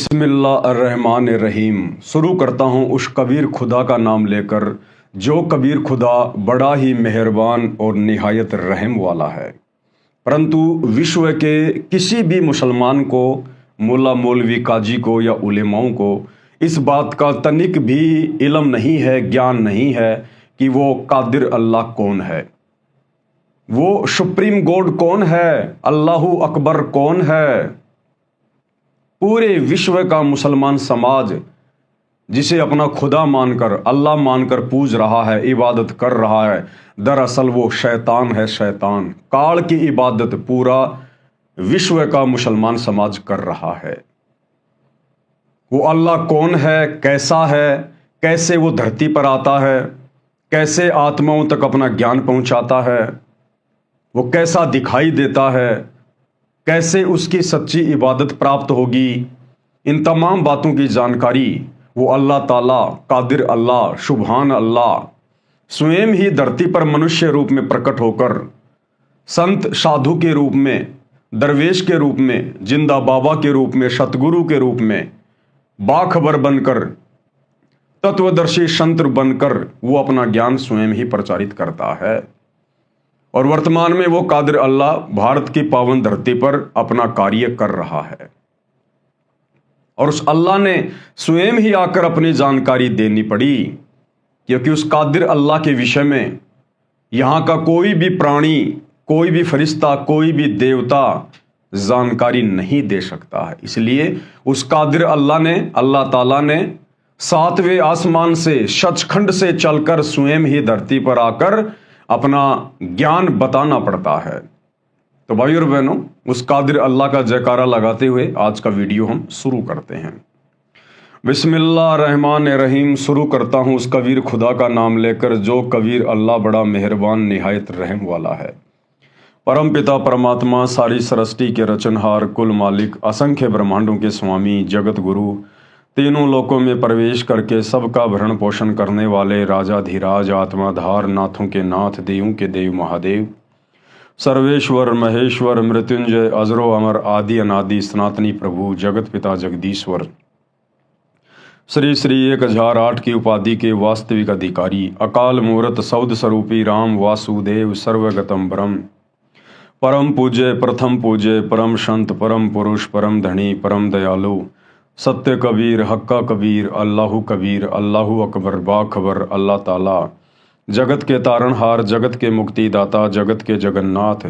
बिस्मिल्लाहिर्रहमानिर्रहीम। शुरू करता हूँ उस कबीर खुदा का नाम लेकर जो कबीर खुदा बड़ा ही मेहरबान और निहायत रहम वाला है। परंतु विश्व के किसी भी मुसलमान को, मुल्ला मौलवी काजी को या उलेमाओं को इस बात का तनिक भी इल्म नहीं है, ज्ञान नहीं है कि वो कादिर अल्लाह कौन है, वो सुप्रीम गॉड कौन है, अल्लाहु अकबर कौन है। पूरे विश्व का मुसलमान समाज जिसे अपना खुदा मानकर, अल्लाह मानकर पूज रहा है, इबादत कर रहा है, दरअसल वो शैतान है। शैतान काल की इबादत पूरा विश्व का मुसलमान समाज कर रहा है। वो अल्लाह कौन है, कैसा है, कैसे वो धरती पर आता है, कैसे आत्माओं तक अपना ज्ञान पहुंचाता है, वो कैसा दिखाई देता है, कैसे उसकी सच्ची इबादत प्राप्त होगी, इन तमाम बातों की जानकारी वो अल्लाह ताला कादिर अल्लाह सुभान अल्लाह स्वयं ही धरती पर मनुष्य रूप में प्रकट होकर संत साधु के रूप में, दरवेश के रूप में, जिंदा बाबा के रूप में, सतगुरु के रूप में बाखबर बनकर, तत्वदर्शी संत बनकर वो अपना ज्ञान स्वयं ही प्रचारित करता है। और वर्तमान में वो कादिर अल्लाह भारत की पावन धरती पर अपना कार्य कर रहा है। और उस अल्लाह ने स्वयं ही आकर अपनी जानकारी देनी पड़ी, क्योंकि उस कादिर अल्लाह के विषय में यहाँ का कोई भी प्राणी, कोई भी फरिश्ता, कोई भी देवता जानकारी नहीं दे सकता है। इसलिए उस कादिर अल्लाह ने, अल्लाह ताला ने 7वें आसमान से, सचखंड से चलकर स्वयं ही धरती पर आकर अपना ज्ञान बताना पड़ता है। तो भाई और बहनों, उस कादिर अल्लाह का जयकारा लगाते हुए आज का वीडियो हम शुरू करते हैं। बिस्मिल्लाहिर्रहमानिर्रहीम। शुरू करता हूँ उस कबीर खुदा का नाम लेकर जो कबीर अल्लाह बड़ा मेहरबान निहायत रहम वाला है। परम पिता परमात्मा, सारी सृष्टि के रचनहार, कुल मालिक, असंख्य ब्रह्मांडों के स्वामी, जगत गुरु, तीनों लोकों में प्रवेश करके सबका भरण पोषण करने वाले राजाधिराज, आत्माधार, नाथों के नाथ, देवों के देव महादेव, सर्वेश्वर महेश्वर, मृत्युंजय, अजरो अमर, आदि अनादि, सनातनी प्रभु, जगत पिता जगदीश्वर, श्री श्री 1008 की उपाधि के वास्तविक अधिकारी, अकाल मूर्त सौद स्वरूपी राम वासुदेव, सर्वगतम ब्रह्म, परम पूज्य, प्रथम पूज्य, परम संत, परम पुरुष, परम धनी, परम दयालु, सत्य कबीर, हक्का कबीर, अल्लाहु कबीर, अल्लाहु अकबर, बाखबर, अल्लाह ताला, जगत के तारणहार, जगत के मुक्तिदाता, जगत के जगन्नाथ,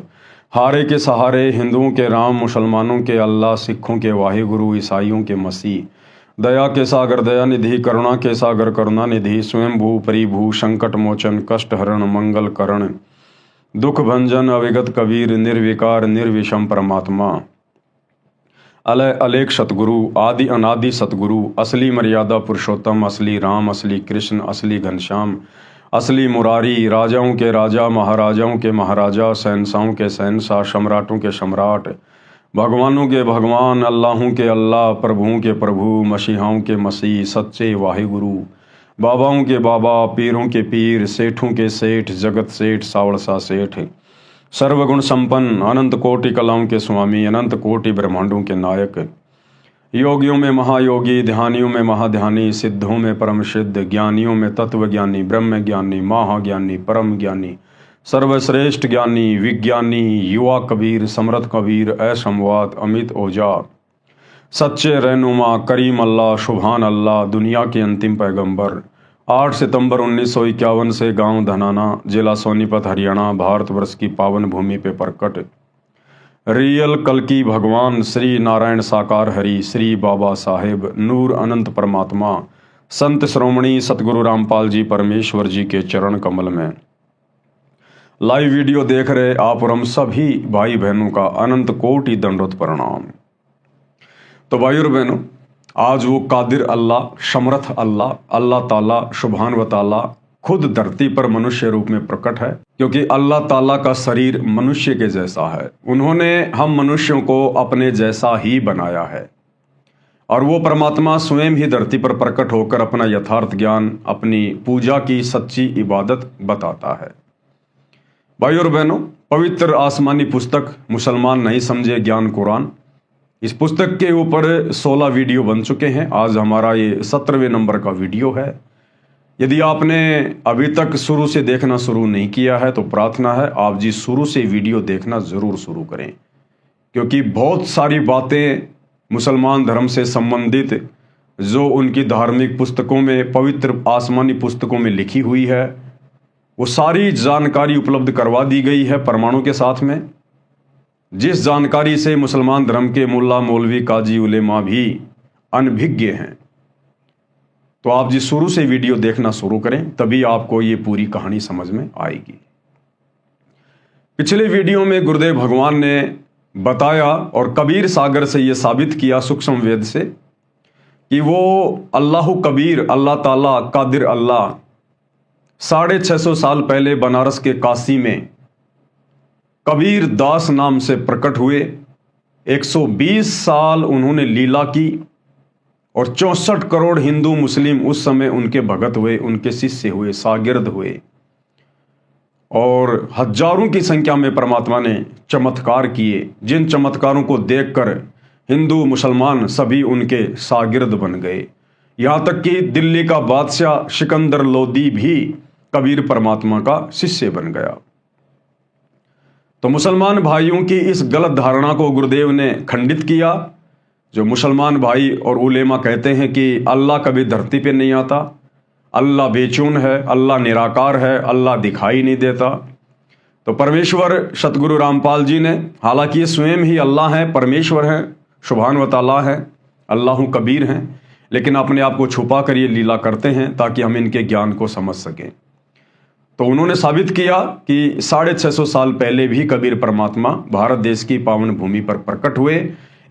हारे के सहारे, हिंदुओं के राम, मुसलमानों के अल्लाह, सिखों के वाहिगुरु, ईसाइयों के मसीह, दया के सागर दया निधि, करुणा के सागर करुणा निधि, स्वयंभू परिभू, संकट मोचन, कष्ट हरण, मंगल करण, दुख भंजन, अविगत कबीर, निर्विकार निर्विषम परमात्मा, अलय अलेख सतगुरु, आदि अनादि सतगुरु, असली मर्यादा पुरुषोत्तम, असली राम, असली कृष्ण, असली घनश्याम, असली मुरारी, राजाओं के राजा, महाराजाओं के महाराजा, शहंशाहों के शहंशाह, सम्राटों के सम्राट, भगवानों के भगवान, अल्लाहों के अल्लाह, प्रभुओं के प्रभु, मसीहाओं के मसीह, सच्चे वाहिगुरु, बाबाओं के बाबा, पीरों के पीर, सेठों के सेठ, जगत सेठ, सावड़सा सेठ, सर्वगुण संपन्न, अनंत कोटि कलाओं के स्वामी, अनंत कोटि ब्रह्मांडों के नायक, योगियों में महायोगी, ध्यानियों में महाध्यानी, सिद्धों में परम सिद्ध, ज्ञानियों में तत्व ज्ञानी, ब्रह्म ज्ञानी, महाज्ञानी, परम ज्ञानी, सर्वश्रेष्ठ ज्ञानी, विज्ञानी, युवा कबीर, समर्थ कबीर, असंवाद, अमित ओझा, सच्चे रहनुमा, करीम अल्लाह, सुभान अल्लाह, दुनिया के अंतिम पैगंबर, 8 सितंबर 1951 से गांव धनाना, जिला सोनीपत, हरियाणा, भारतवर्ष की पावन भूमि पे प्रकट रियल कल्कि भगवान श्री नारायण साकार हरि, श्री बाबा साहेब, नूर अनंत परमात्मा, संत श्रोमणी सतगुरु रामपाल जी परमेश्वर जी के चरण कमल में लाइव वीडियो देख रहे आप और हम सभी भाई बहनों का अनंत कोटि दंडोत प्रणाम। तो भाई और बहनों, आज वो कादिर अल्लाह, समर्थ अल्लाह, अल्लाह ताला सुभान व ताला खुद धरती पर मनुष्य रूप में प्रकट है, क्योंकि अल्लाह ताला का शरीर मनुष्य के जैसा है। उन्होंने हम मनुष्यों को अपने जैसा ही बनाया है और वो परमात्मा स्वयं ही धरती पर प्रकट होकर अपना यथार्थ ज्ञान, अपनी पूजा की सच्ची इबादत बताता है। भाई और बहनों, पवित्र आसमानी पुस्तक मुसलमान नहीं समझे ज्ञान कुरान, इस पुस्तक के ऊपर 16 वीडियो बन चुके हैं। आज हमारा ये 17वें नंबर का वीडियो है। यदि आपने अभी तक शुरू से देखना शुरू नहीं किया है तो प्रार्थना है आप जी शुरू से वीडियो देखना ज़रूर शुरू करें, क्योंकि बहुत सारी बातें मुसलमान धर्म से संबंधित जो उनकी धार्मिक पुस्तकों में, पवित्र आसमानी पुस्तकों में लिखी हुई है, वो सारी जानकारी उपलब्ध करवा दी गई है प्रमाणों के साथ में, जिस जानकारी से मुसलमान धर्म के मुल्ला, मौलवी, काजी, उलेमा भी अनभिज्ञ हैं। तो आप जी शुरू से वीडियो देखना शुरू करें, तभी आपको ये पूरी कहानी समझ में आएगी। पिछले वीडियो में गुरुदेव भगवान ने बताया और कबीर सागर से ये साबित किया, सूक्ष्म वेद से, कि वो अल्लाह कबीर, अल्लाह ताला कादिर अल्लाह 650 साल पहले बनारस के काशी में कबीर दास नाम से प्रकट हुए। 120 साल उन्होंने लीला की और 64 करोड़ हिंदू मुस्लिम उस समय उनके भगत हुए, उनके शिष्य हुए, शागिर्द हुए, और हजारों की संख्या में परमात्मा ने चमत्कार किए, जिन चमत्कारों को देखकर हिंदू मुसलमान सभी उनके शागिर्द बन गए। यहाँ तक कि दिल्ली का बादशाह सिकंदर लोदी भी कबीर परमात्मा का शिष्य बन गया। तो मुसलमान भाइयों की इस गलत धारणा को गुरुदेव ने खंडित किया। जो मुसलमान भाई और उलेमा कहते हैं कि अल्लाह कभी धरती पे नहीं आता, अल्लाह बेचैन है, अल्लाह निराकार है, अल्लाह दिखाई नहीं देता, तो परमेश्वर सतगुरु रामपाल जी ने, हालांकि ये स्वयं ही अल्लाह हैं, परमेश्वर हैं, सुभान व तआला हैं, अल्लाह कबीर हैं, लेकिन अपने आप को छुपा कर ये लीला करते हैं ताकि हम इनके ज्ञान को समझ सकें। तो उन्होंने साबित किया कि 650 साल पहले भी कबीर परमात्मा भारत देश की पावन भूमि पर प्रकट हुए,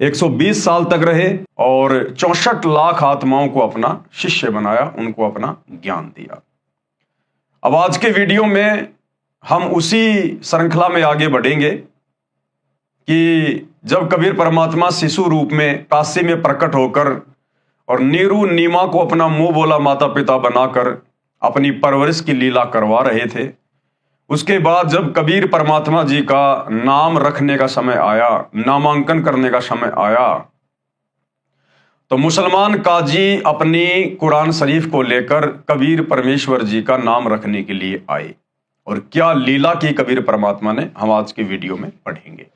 120 साल तक रहे और 64 लाख आत्माओं को अपना शिष्य बनाया, उनको अपना ज्ञान दिया। अब आज के वीडियो में हम उसी श्रृंखला में आगे बढ़ेंगे कि जब कबीर परमात्मा शिशु रूप में काशी में प्रकट होकर और नीरू नीमा को अपना मुंह बोला माता पिता बनाकर अपनी परवरिश की लीला करवा रहे थे, उसके बाद जब कबीर परमात्मा जी का नाम रखने का समय आया, नामांकन करने का समय आया, तो मुसलमान काजी अपनी कुरान शरीफ को लेकर कबीर परमेश्वर जी का नाम रखने के लिए आए। और क्या लीला की कबीर परमात्मा ने, हम आज के वीडियो में पढ़ेंगे।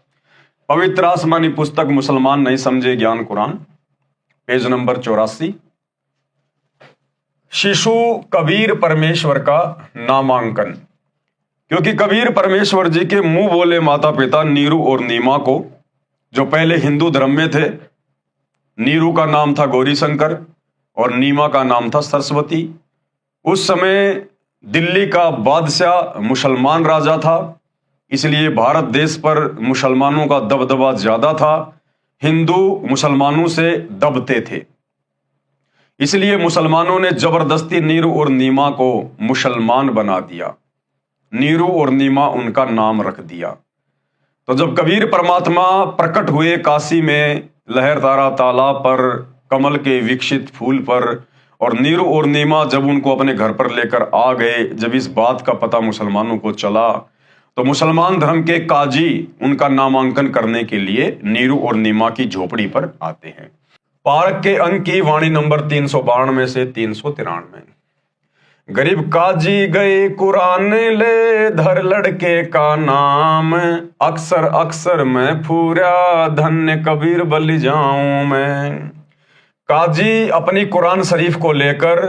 पवित्र आसमानी पुस्तक मुसलमान नहीं समझे ज्ञान कुरान, पेज नंबर 84। शिशु कबीर परमेश्वर का नामांकन। क्योंकि कबीर परमेश्वर जी के मुंह बोले माता पिता नीरू और नीमा को, जो पहले हिंदू धर्म में थे, नीरू का नाम था गौरी शंकर और नीमा का नाम था सरस्वती। उस समय दिल्ली का बादशाह मुसलमान राजा था, इसलिए भारत देश पर मुसलमानों का दबदबा ज्यादा था, हिंदू मुसलमानों से दबते थे, इसलिए मुसलमानों ने जबरदस्ती नीरू और नीमा को मुसलमान बना दिया, नीरू और नीमा उनका नाम रख दिया। तो जब कबीर परमात्मा प्रकट हुए काशी में लहरतारा तालाब पर, कमल के विकसित फूल पर, और नीरू और नीमा जब उनको अपने घर पर लेकर आ गए, जब इस बात का पता मुसलमानों को चला, तो मुसलमान धर्म के काजी उनका नामांकन करने के लिए नीरू और नीमा की झोपड़ी पर आते हैं। पार्क के अंक की वाणी नंबर 392 से 393। गरीब काजी गए कुरान ले, धर लड़के का नाम, अक्सर अक्सर मैं फूरा, धन्य कबीर बलि जाऊं मैं। काजी अपनी कुरान शरीफ को लेकर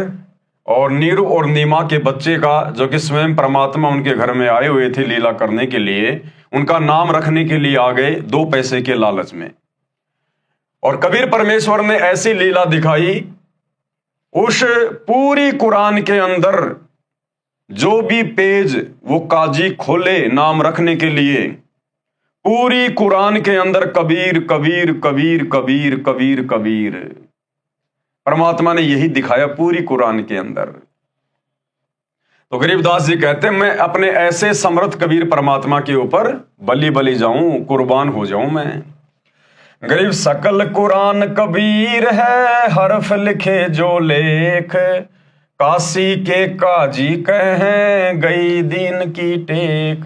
और नीरू और नीमा के बच्चे का, जो कि स्वयं परमात्मा उनके घर में आए हुए थे लीला करने के लिए, उनका नाम रखने के लिए आ गए 2 पैसे के लालच में। और कबीर परमेश्वर ने ऐसी लीला दिखाई, उस पूरी कुरान के अंदर जो भी पेज वो काजी खोले नाम रखने के लिए, पूरी कुरान के अंदर कबीर कबीर कबीर कबीर कबीर कबीर, परमात्मा ने यही दिखाया पूरी कुरान के अंदर। तो गरीबदास जी कहते हैं, मैं अपने ऐसे समर्थ कबीर परमात्मा के ऊपर बलि बलि जाऊं, कुर्बान हो जाऊं मैं। गरीब सकल कुरान कबीर है, हरफ लिखे जो लेख, काशी के काजी कहें गई दीन की टेक।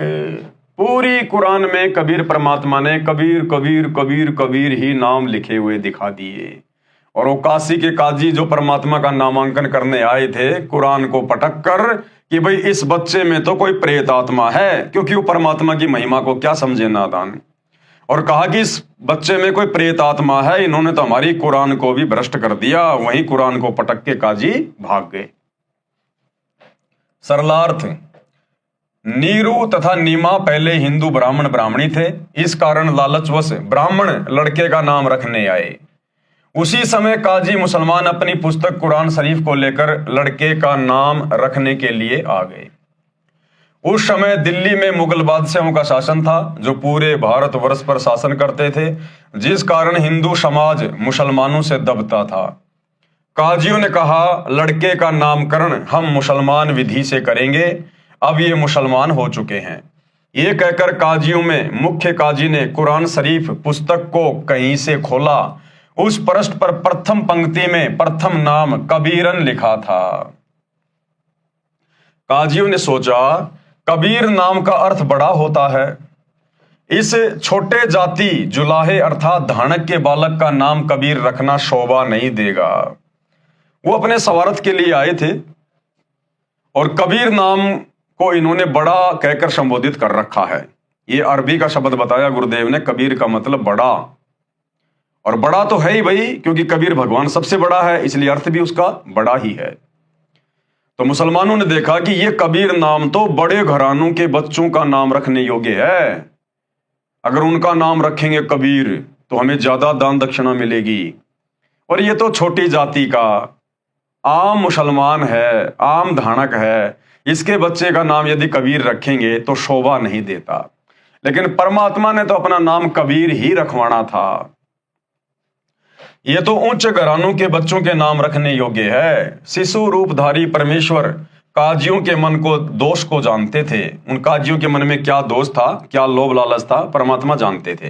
पूरी कुरान में कबीर परमात्मा ने कबीर कबीर कबीर कबीर ही नाम लिखे हुए दिखा दिए। और वो काशी के काजी जो परमात्मा का नामांकन करने आए थे कुरान को पटक कर कि भाई इस बच्चे में तो कोई प्रेत आत्मा है, क्योंकि वो परमात्मा की महिमा को क्या समझे नादान, और कहा कि इस बच्चे में कोई प्रेत आत्मा है, इन्होंने तो हमारी कुरान को भी भ्रष्ट कर दिया। वहीं कुरान को पटक के काजी भाग गए। सरलार्थ, नीरू तथा नीमा पहले हिंदू ब्राह्मण ब्राह्मणी थे, इस कारण लालचवश ब्राह्मण लड़के का नाम रखने आए। उसी समय काजी मुसलमान अपनी पुस्तक कुरान शरीफ को लेकर लड़के का नाम रखने के लिए आ गए। उस समय दिल्ली में मुगल बादशाहों का शासन था जो पूरे भारतवर्ष पर शासन करते थे, जिस कारण हिंदू समाज मुसलमानों से दबता था। काजियों ने कहा लड़के का नामकरण हम मुसलमान विधि से करेंगे, अब ये मुसलमान हो चुके हैं। ये कहकर काजियों में मुख्य काजी ने कुरान शरीफ पुस्तक को कहीं से खोला। उस पृष्ठ पर प्रथम पंक्ति में प्रथम नाम कबीरन लिखा था। काजियों ने सोचा कबीर नाम का अर्थ बड़ा होता है, इस छोटे जाति जुलाहे अर्थात धानक के बालक का नाम कबीर रखना शोभा नहीं देगा। वो अपने स्वार्थ के लिए आए थे और कबीर नाम को इन्होंने बड़ा कहकर संबोधित कर रखा है। ये अरबी का शब्द बताया गुरुदेव ने, कबीर का मतलब बड़ा, और बड़ा तो है ही भाई, क्योंकि कबीर भगवान सबसे बड़ा है, इसलिए अर्थ भी उसका बड़ा ही है। तो मुसलमानों ने देखा कि ये कबीर नाम तो बड़े घरानों के बच्चों का नाम रखने योग्य है, अगर उनका नाम रखेंगे कबीर तो हमें ज्यादा दान दक्षिणा मिलेगी। और ये तो छोटी जाति का आम मुसलमान है, आम धानक है, इसके बच्चे का नाम यदि कबीर रखेंगे तो शोभा नहीं देता। लेकिन परमात्मा ने तो अपना नाम कबीर ही रखवाना था। ये तो उच्च घरानों के बच्चों के नाम रखने योग्य है। शिशु रूपधारी परमेश्वर काजियों के मन को दोष को जानते थे। उन काजियों के मन में क्या दोष था, क्या लोभ लालच था, परमात्मा जानते थे।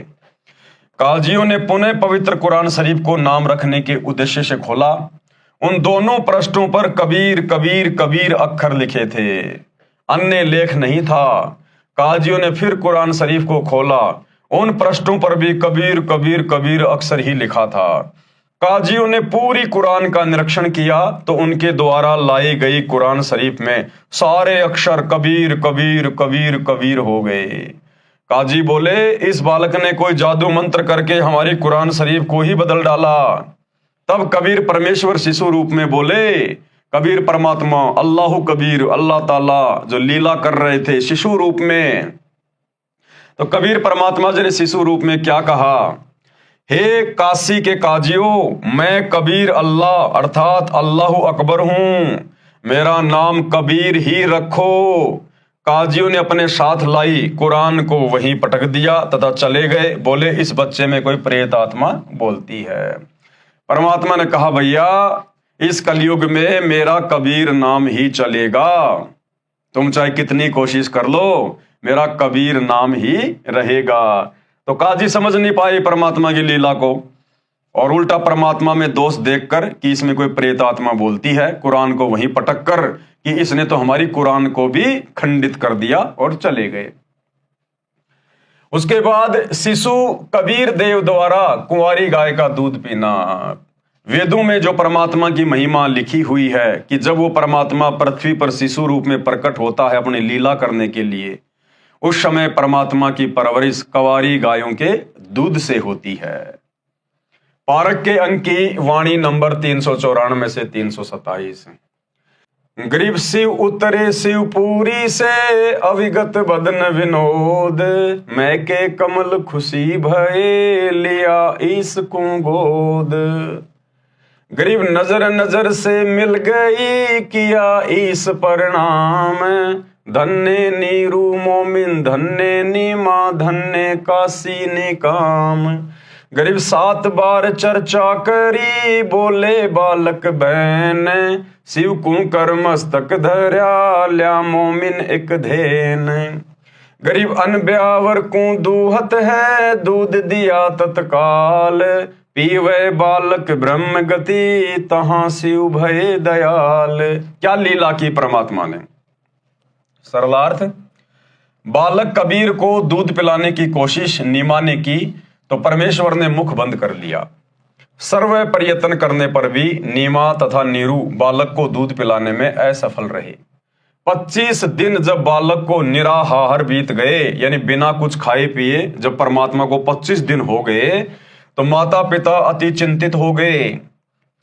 काजियों ने पुनः पवित्र कुरान शरीफ को नाम रखने के उद्देश्य से खोला। उन दोनों पृष्ठों पर कबीर कबीर कबीर अक्षर लिखे थे, अन्य लेख नहीं था। काजियों ने फिर कुरान शरीफ को खोला, उन पृष्ठों पर भी कबीर कबीर कबीर अक्षर ही लिखा था। काजियों ने पूरी कुरान का निरीक्षण किया तो उनके द्वारा लाई गई कुरान शरीफ में सारे अक्षर कबीर कबीर कबीर कबीर हो गए। काजी बोले इस बालक ने कोई जादू मंत्र करके हमारी कुरान शरीफ को ही बदल डाला। तब कबीर परमेश्वर शिशु रूप में बोले, कबीर परमात्मा अल्लाह कबीर अल्लाह ताला जो लीला कर रहे थे शिशु रूप में, तो कबीर परमात्मा जी ने शिशु रूप में क्या कहा, हे काशी के काजियों, मैं कबीर अल्लाह अर्थात अल्लाह अकबर हूं, मेरा नाम कबीर ही रखो। काजियों ने अपने साथ लाई कुरान को वहीं पटक दिया तथा चले गए। बोले इस बच्चे में कोई प्रेत आत्मा बोलती है। परमात्मा ने कहा भैया इस कलयुग में मेरा कबीर नाम ही चलेगा, तुम चाहे कितनी कोशिश कर लो, मेरा कबीर नाम ही रहेगा। तो काजी समझ नहीं पाए परमात्मा की लीला को, और उल्टा परमात्मा में दोष देखकर कि इसमें कोई प्रेत आत्मा बोलती है, कुरान को वहीं पटक कर कि इसने तो हमारी कुरान को भी खंडित कर दिया और चले गए। उसके बाद शिशु कबीर देव द्वारा कुंवारी गाय का दूध पीना। वेदों में जो परमात्मा की महिमा लिखी हुई है कि जब वो परमात्मा पृथ्वी पर शिशु रूप में प्रकट होता है अपनी लीला करने के लिए, उस समय परमात्मा की परवरिश कुंवारी गायों के दूध से होती है। पारक के अंक की वाणी नंबर 394 से 327। गरीब शिव उतरे शिवपुरी से अविगत बदन विनोद, मैं के कमल खुशी भये लिया इसको गोद। गरीब नजर नजर से मिल गई किया इस परिणाम, धन्य नीरू मोमिन धन्य नीमा धन्य काशी ने काम। गरीब 7 बार चर्चा करी बोले बालक बहन, शिव को कर मस्तक धर्या लिया मोमिन एक धेन। गरीब अनब्यावर को दूहत है दूध दिया तत्काल, पीवे बालक ब्रह्म गति तहां शिव भय दयाल। क्या लीला की परमात्मा ने। सरलार्थ, बालक कबीर को दूध पिलाने की कोशिश नीमा ने की तो परमेश्वर ने मुख बंद कर लिया। सर्व प्रयत्न करने पर भी नीमा तथा नीरू बालक को दूध पिलाने में असफल रहे। 25 दिन जब बालक को निराहार बीत गए, यानी बिना कुछ खाए पिए जब परमात्मा को 25 दिन हो गए तो माता पिता अति चिंतित हो गए।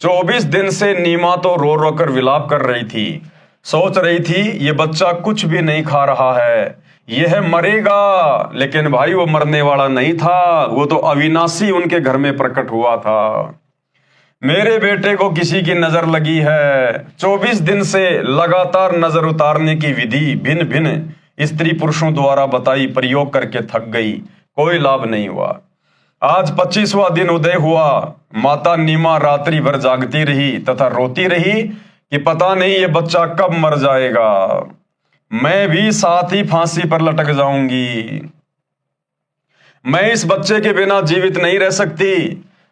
24 दिन से नीमा तो रो रो कर विलाप कर रही थी, सोच रही थी ये बच्चा कुछ भी नहीं खा रहा है, यह मरेगा। लेकिन भाई वो मरने वाला नहीं था, वो तो अविनाशी उनके घर में प्रकट हुआ था। मेरे बेटे को किसी की नजर लगी है। 24 दिन से लगातार नजर उतारने की विधि भिन्न भिन्न स्त्री पुरुषों द्वारा बताई प्रयोग करके थक गई, कोई लाभ नहीं हुआ। आज 25वां दिन उदय हुआ। माता नीमा रात्रि भर जागती रही तथा रोती रही कि पता नहीं ये बच्चा कब मर जाएगा, मैं भी साथ ही फांसी पर लटक जाऊंगी, मैं इस बच्चे के बिना जीवित नहीं रह सकती।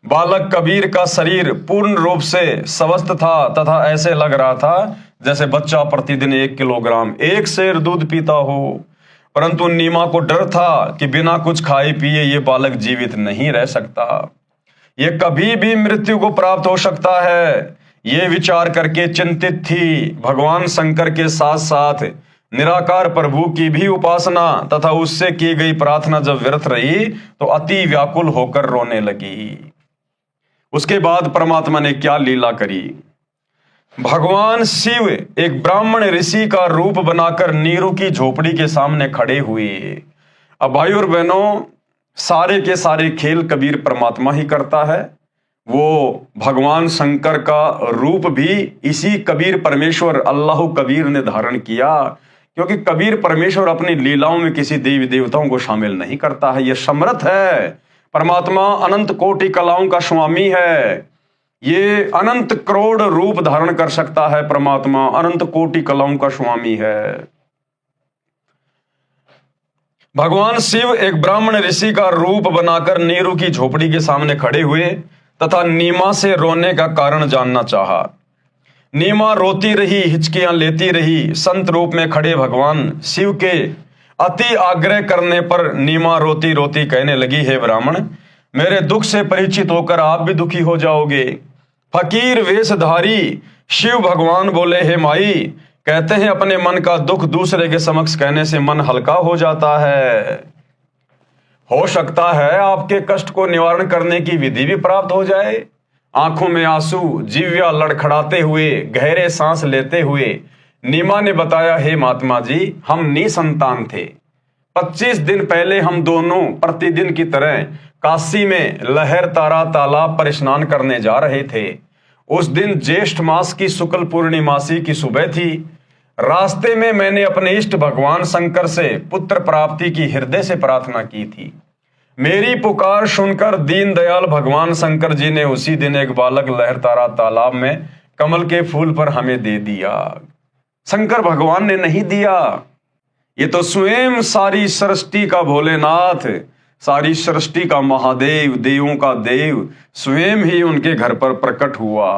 बालक कबीर का शरीर पूर्ण रूप से स्वस्थ था तथा ऐसे लग रहा था जैसे बच्चा प्रतिदिन 1 किलोग्राम 1 सेर दूध पीता हो। परंतु नीमा को डर था कि बिना कुछ खाए पिए ये बालक जीवित नहीं रह सकता, ये कभी भी मृत्यु को प्राप्त हो सकता है। ये विचार करके चिंतित थी। भगवान शंकर के साथ साथ निराकार प्रभु की भी उपासना तथा उससे की गई प्रार्थना जब व्यर्थ रही तो अति व्याकुल होकर रोने लगी। उसके बाद परमात्मा ने क्या लीला करी। भगवान शिव एक ब्राह्मण ऋषि का रूप बनाकर नीरू की झोपड़ी के सामने खड़े हुए। अब भाई और बहनों, सारे के सारे खेल कबीर परमात्मा ही करता है। वो भगवान शंकर का रूप भी इसी कबीर परमेश्वर अल्लाह कबीर ने धारण किया, क्योंकि कबीर परमेश्वर अपनी लीलाओं में किसी देवी देवताओं को शामिल नहीं करता है। यह समर्थ है। परमात्मा अनंत कोटि कलाओं का स्वामी है। ये अनंत करोड़ रूप धारण कर सकता है। परमात्मा अनंत कोटि कलाओं का स्वामी है। भगवान शिव एक ब्राह्मण ऋषि का रूप बनाकर नीरू की झोपड़ी के सामने खड़े हुए तथा नीमा से रोने का कारण जानना चाहा। नीमा रोती रही, हिचकियां लेती रही। संत रूप में खड़े भगवान शिव के अति आग्रह करने पर नीमा रोती रोती कहने लगी, हे ब्राह्मण, मेरे दुख से परिचित होकर आप भी दुखी हो जाओगे। फकीर वेशधारी शिव भगवान बोले, हे माई, कहते हैं अपने मन का दुख दूसरे के समक्ष कहने से मन हल्का हो जाता है। हो सकता है आपके कष्ट को निवारण करने की विधि भी प्राप्त हो जाए। आंखों में आंसू, जिह्वा लड़खड़ाते हुए, गहरे सांस लेते हुए नीमा ने बताया, हे महात्मा जी, हम निसंतान थे। 25 दिन पहले हम दोनों प्रतिदिन की तरह काशी में लहर तारा तालाब पर स्नान करने जा रहे थे। उस दिन ज्येष्ठ मास की शुक्ल पूर्णिमासी की सुबह थी। रास्ते में मैंने अपने इष्ट भगवान शंकर से पुत्र प्राप्ति की हृदय से प्रार्थना की थी। मेरी पुकार सुनकर दीन दयाल भगवान शंकर जी ने उसी दिन एक बालक लहर तारा तालाब में कमल के फूल पर हमें दे दिया। शंकर भगवान ने नहीं दिया, ये तो स्वयं सारी सृष्टि का भोलेनाथ, सारी सृष्टि का महादेव, देवों का देव स्वयं ही उनके घर पर प्रकट हुआ।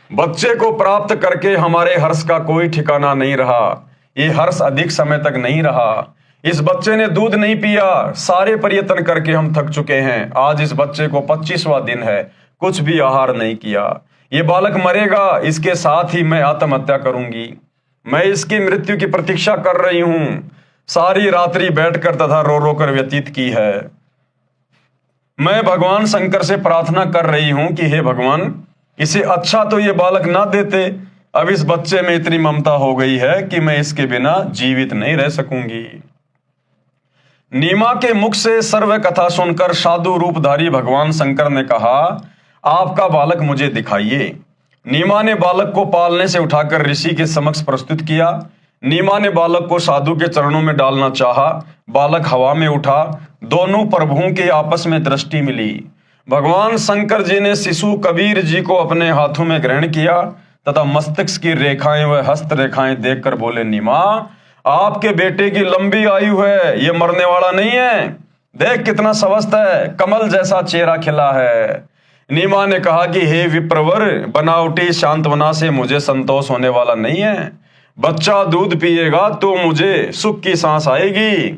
बच्चे को प्राप्त करके हमारे हर्ष का कोई ठिकाना नहीं रहा। ये हर्ष अधिक समय तक नहीं रहा। इस बच्चे ने दूध नहीं पिया। सारे प्रयत्न करके हम थक चुके हैं। आज इस बच्चे को 25वां दिन है, कुछ भी आहार नहीं किया। ये बालक मरेगा, इसके साथ ही मैं आत्महत्या करूंगी। मैं इसकी मृत्यु की प्रतीक्षा कर रही हूं। सारी रात्रि बैठकर तथा रो रो कर व्यतीत की है। मैं भगवान शंकर से प्रार्थना कर रही हूं कि हे भगवान, इसे अच्छा तो ये बालक ना देते। अब इस बच्चे में इतनी ममता हो गई है कि मैं इसके बिना जीवित नहीं रह सकूंगी। नीमा के मुख से सर्व कथा सुनकर साधु रूपधारी भगवान शंकर ने कहा, आपका बालक मुझे दिखाइए। नीमा ने बालक को पालने से उठाकर ऋषि के समक्ष प्रस्तुत किया। नीमा ने बालक को साधु के चरणों में डालना चाहा। बालक हवा में उठा। दोनों प्रभुओं के आपस में दृष्टि मिली। भगवान शंकर जी ने शिशु कबीर जी को अपने हाथों में ग्रहण किया तथा मस्तिष्क की रेखाएं व हस्त रेखाएं देखकर बोले, नीमा, आपके बेटे की लंबी आयु है, ये मरने वाला नहीं है। देख कितना स्वस्थ है, कमल जैसा चेहरा खिला है। नीमा ने कहा कि हे विप्रवर, बनावटी शांतवना से मुझे संतोष होने वाला नहीं है। बच्चा दूध पिएगा तो मुझे सुख की सांस आएगी।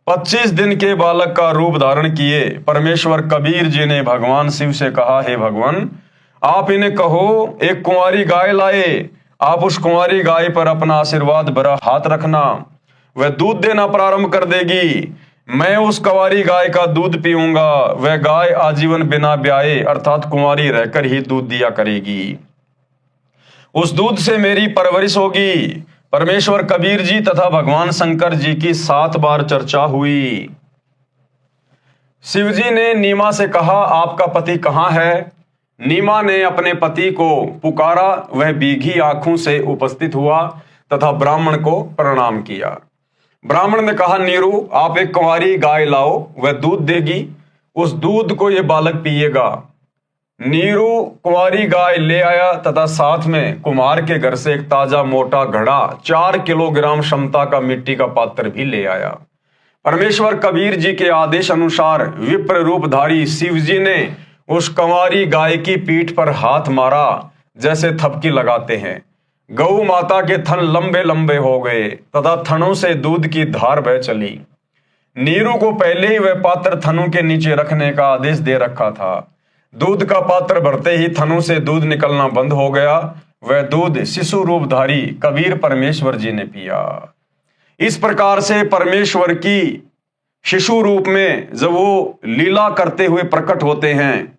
25 दिन के बालक का रूप धारण किए परमेश्वर कबीर जी ने भगवान शिव से कहा, हे भगवान, आप इन्हें कहो एक कुंवारी गाय लाए, आप उस कुंवारी गाय पर अपना आशीर्वाद भरा हाथ रखना, वह दूध देना प्रारंभ कर देगी। मैं उस कुंवारी गाय का दूध पीऊंगा, वह गाय आजीवन बिना ब्याए अर्थात कुंवारी रहकर ही दूध दिया करेगी। उस दूध से मेरी परवरिश होगी। परमेश्वर कबीर जी तथा भगवान शंकर जी की 7 बार चर्चा हुई। शिवजी ने नीमा से कहा, आपका पति कहाँ है? नीमा ने अपने पति को पुकारा, वह भीगी आंखों से उपस्थित हुआ तथा ब्राह्मण को प्रणाम किया। ब्राह्मण ने कहा, नीरू, आप एक कुंवारी गाय लाओ, वह दूध देगी, उस दूध को यह बालक पिएगा। नीरू कुंवारी गाय ले आया तथा साथ में कुम्हार के घर से एक ताजा मोटा घड़ा 4 किलोग्राम क्षमता का मिट्टी का पात्र भी ले आया। परमेश्वर कबीर जी के आदेश अनुसार विप्र रूपधारी शिव जी ने उस कुंवारी गाय की पीठ पर हाथ मारा जैसे थपकी लगाते हैं। गौ माता के थन लंबे लंबे हो गए तथा थनों से दूध की धार बह चली। नीरू को पहले ही वह पात्र थनों के नीचे रखने का आदेश दे रखा था। दूध का पात्र भरते ही थनों से दूध निकलना बंद हो गया। वह दूध शिशु रूपधारी कबीर परमेश्वर जी ने पिया। इस प्रकार से परमेश्वर की शिशु रूप में जब वो लीला करते हुए प्रकट होते हैं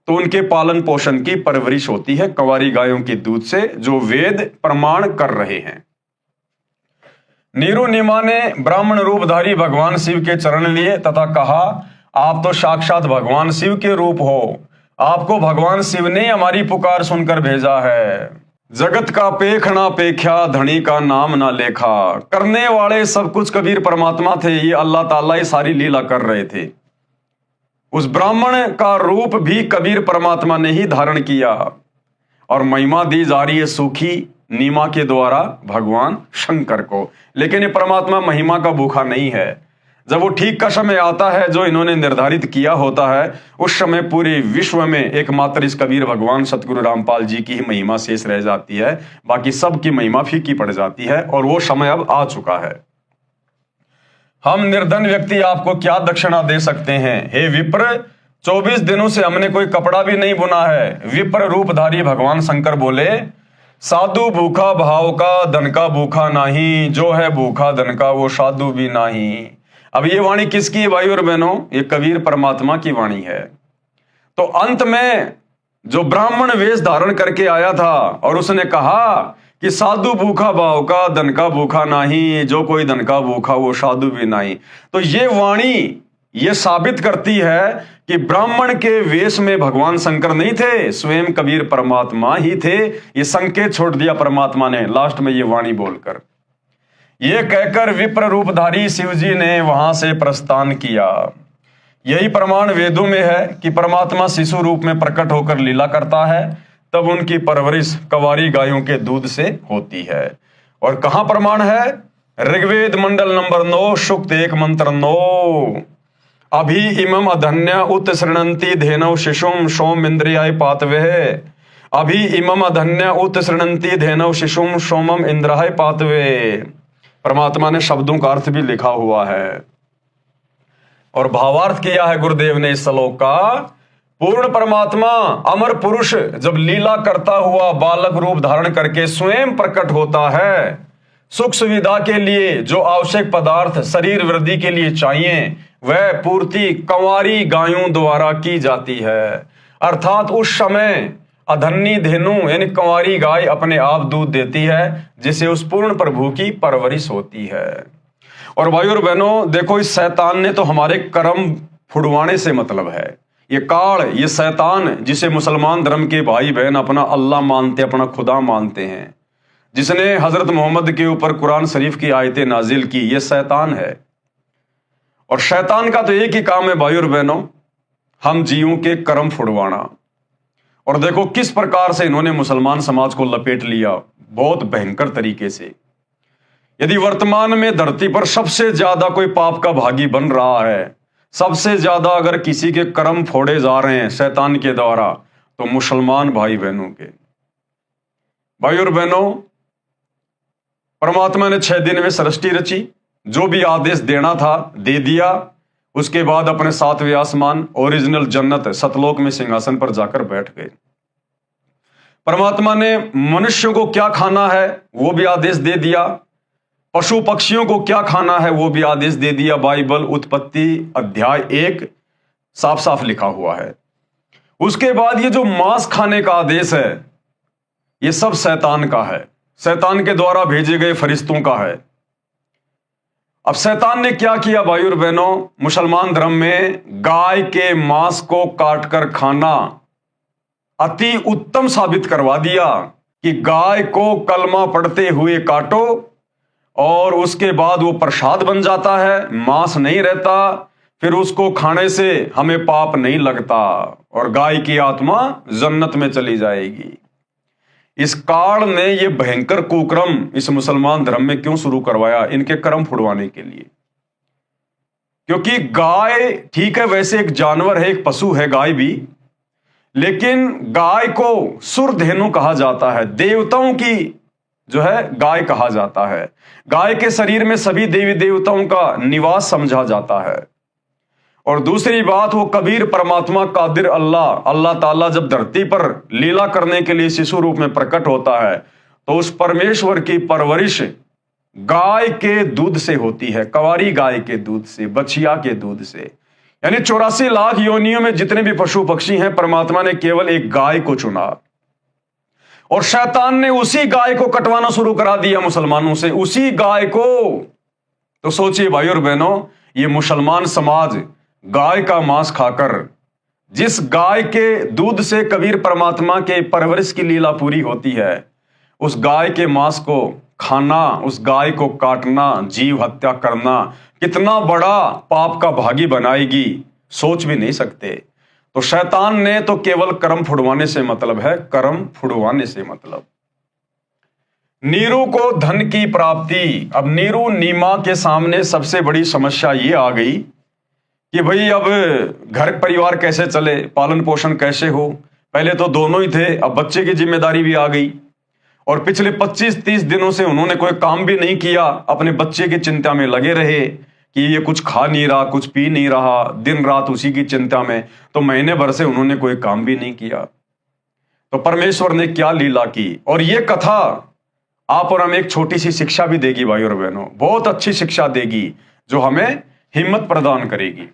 तो उनके पालन पोषण की परवरिश होती है कुंवारी गायों के दूध से, जो वेद प्रमाण कर रहे हैं। नीरू नीमा ने ब्राह्मण रूपधारी भगवान शिव के चरण लिए तथा कहा, आप तो साक्षात भगवान शिव के रूप हो, आपको भगवान शिव ने हमारी पुकार सुनकर भेजा है। जगत का पेख ना पेख्या, धनी का नाम ना लेखा। करने वाले सब कुछ कबीर परमात्मा थे, ये अल्लाह ताला ही सारी लीला कर रहे थे। उस ब्राह्मण का रूप भी कबीर परमात्मा ने ही धारण किया और महिमा दी जा रही है सूखी नीमा के द्वारा भगवान शंकर को। लेकिन ये परमात्मा महिमा का भूखा नहीं है। जब वो ठीक का समय आता है जो इन्होंने निर्धारित किया होता है, उस समय पूरे विश्व में एकमात्र इस कबीर भगवान सतगुरु रामपाल जी की ही महिमा शेष रह जाती है, बाकी सबकी महिमा फीकी पड़ जाती है और वो समय अब आ चुका है। हम निर्धन व्यक्ति आपको क्या दक्षिणा दे सकते हैं? हे विप्र, 24 दिनों से हमने कोई कपड़ा भी नहीं बुना है। विप्र रूपधारी भगवान शंकर बोले, साधु भूखा भाव का, धन का भूखा नहीं, जो है भूखा धन का वो साधु भी नहीं। अब ये वाणी किसकी है भाई और बहनों? ये कबीर परमात्मा की वाणी है। तो अंत में जो ब्राह्मण वेश धारण करके आया था और उसने कहा कि साधु भूखा भाव का, धन का भूखा नहीं, जो कोई धन का भूखा वो साधु भी नहीं। तो ये वाणी ये साबित करती है कि ब्राह्मण के वेश में भगवान शंकर नहीं थे, स्वयं कबीर परमात्मा ही थे। ये संकेत छोड़ दिया परमात्मा ने लास्ट में ये वाणी बोलकर। ये कहकर विप्र रूपधारी शिव जी ने वहां से प्रस्थान किया। यही प्रमाण वेदों में है कि परमात्मा शिशु रूप में प्रकट होकर लीला करता है, तब उनकी परवरिश कुंवारी गायों के दूध से होती है। और कहां प्रमाण है? ऋग्वेद मंडल नंबर 9 सूक्त 1 मंत्र 9। अभी इमम अधन्य उत शृणंति धेनव शिशुम सोम इंद्रियाय पातवे। अभी इमम अधन्य उत शृणंति धेनव शिशुम सोमम इंद्राय पातवे। परमात्मा ने शब्दों का अर्थ भी लिखा हुआ है और भावार्थ किया है गुरुदेव ने इस श्लोक का। पूर्ण परमात्मा अमर पुरुष जब लीला करता हुआ बालक रूप धारण करके स्वयं प्रकट होता है, सुख सुविधा के लिए जो आवश्यक पदार्थ शरीर वृद्धि के लिए चाहिए वह पूर्ति कुंवारी गायों द्वारा की जाती है। अर्थात उस समय अधन्नी धेनु यानी कुंवारी गाय अपने आप दूध देती है, जिसे उस पूर्ण प्रभु की परवरिश होती है। और भाई और बहनों देखो, इस शैतान ने तो हमारे कर्म फुड़वाने से मतलब है। ये काल, ये शैतान जिसे मुसलमान धर्म के भाई बहन अपना अल्लाह मानते, अपना खुदा मानते हैं, जिसने हजरत मोहम्मद के ऊपर कुरान शरीफ की आयतें नाजिल की, ये शैतान है। और शैतान का तो एक ही काम है भाई और बहनों, हम जीवों के कर्म फुड़वाना। और देखो किस प्रकार से इन्होंने मुसलमान समाज को लपेट लिया, बहुत भयंकर तरीके से। यदि वर्तमान में धरती पर सबसे ज्यादा कोई पाप का भागी बन रहा है, सबसे ज्यादा अगर किसी के कर्म फोड़े जा रहे हैं शैतान के द्वारा, तो मुसलमान भाई बहनों के। भाई और बहनों, परमात्मा ने 6 दिन में सृष्टि रची, जो भी आदेश देना था दे दिया। उसके बाद अपने 7वें आसमान ओरिजिनल जन्नत सतलोक में सिंहासन पर जाकर बैठ गए। परमात्मा ने मनुष्यों को क्या खाना है वो भी आदेश दे दिया, पशु पक्षियों को क्या खाना है वो भी आदेश दे दिया। बाइबल उत्पत्ति अध्याय 1 साफ साफ लिखा हुआ है। उसके बाद ये जो मांस खाने का आदेश है ये सब शैतान का है, शैतान के द्वारा भेजे गए फरिश्तों का है। अब शैतान ने क्या किया भाई और बहनों, मुसलमान धर्म में गाय के मांस को काटकर खाना अति उत्तम साबित करवा दिया कि गाय को कलमा पढ़ते हुए काटो और उसके बाद वो प्रसाद बन जाता है, मांस नहीं रहता, फिर उसको खाने से हमें पाप नहीं लगता और गाय की आत्मा जन्नत में चली जाएगी। इस काल ने ये भयंकर कुक्रम इस मुसलमान धर्म में क्यों शुरू करवाया? इनके कर्म फुड़वाने के लिए। क्योंकि गाय ठीक है, वैसे एक जानवर है, एक पशु है गाय भी, लेकिन गाय को सुरधेनु कहा जाता है, देवताओं की जो है गाय कहा जाता है। गाय के शरीर में सभी देवी देवताओं का निवास समझा जाता है। और दूसरी बात, वो कबीर परमात्मा कादिर अल्लाह ताला जब धरती पर लीला करने के लिए शिशु रूप में प्रकट होता है तो उस परमेश्वर की परवरिश गाय के दूध से होती है, कवारी गाय के दूध से, बछिया के दूध से। यानी 84 लाख योनियों में जितने भी पशु पक्षी हैं, परमात्मा ने केवल एक गाय को चुना और शैतान ने उसी गाय को कटवाना शुरू करा दिया मुसलमानों से, उसी गाय को। तो सोचिए भाई और बहनों, ये मुसलमान समाज गाय का मांस खाकर, जिस गाय के दूध से कबीर परमात्मा के परवरिश की लीला पूरी होती है, उस गाय के मांस को खाना, उस गाय को काटना, जीव हत्या करना कितना बड़ा पाप का भागी बनाएगी, सोच भी नहीं सकते। तो शैतान ने तो केवल कर्म फुड़वाने से मतलब है, कर्म फुड़वाने से मतलब। नीरू को धन की प्राप्ति। अब नीरू नीमा के सामने सबसे बड़ी समस्या ये आ गई कि भाई अब घर परिवार कैसे चले, पालन पोषण कैसे हो। पहले तो दोनों ही थे, अब बच्चे की जिम्मेदारी भी आ गई और पिछले 25-30 दिनों से उन्होंने कोई काम भी नहीं किया, अपने बच्चे की चिंता में लगे रहे कि ये कुछ खा नहीं रहा, कुछ पी नहीं रहा, दिन रात उसी की चिंता में। तो महीने भर से उन्होंने कोई काम भी नहीं किया। तो परमेश्वर ने क्या लीला की। और ये कथा आप और हमें एक छोटी सी शिक्षा भी देगी भाई और बहनों, बहुत अच्छी शिक्षा देगी जो हमें हिम्मत प्रदान करेगी।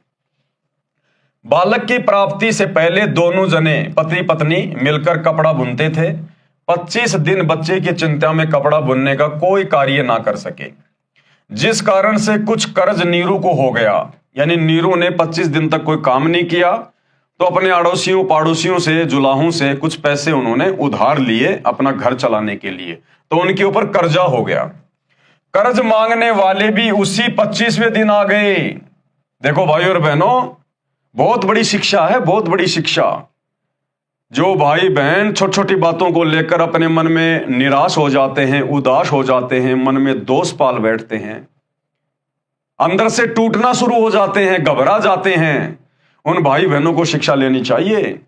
बालक की प्राप्ति से पहले दोनों जने पति पत्नी मिलकर कपड़ा बुनते थे। 25 दिन बच्चे की चिंता में कपड़ा बुनने का कोई कार्य ना कर सके, जिस कारण से कुछ कर्ज नीरू को हो गया। यानी नीरू ने 25 दिन तक कोई काम नहीं किया, तो अपने अड़ोसियों पाड़ोसियों से, जुलाहों से कुछ पैसे उन्होंने उधार लिए अपना घर चलाने के लिए, तो उनके ऊपर कर्जा हो गया। कर्ज मांगने वाले भी उसी 25वें दिन आ गए। देखो भाई और बहनों, बहुत बड़ी शिक्षा है, बहुत बड़ी शिक्षा। जो भाई बहन छोटी छोटी बातों को लेकर अपने मन में निराश हो जाते हैं, उदास हो जाते हैं, मन में दोष पाल बैठते हैं, अंदर से टूटना शुरू हो जाते हैं, घबरा जाते हैं, उन भाई बहनों को शिक्षा लेनी चाहिए।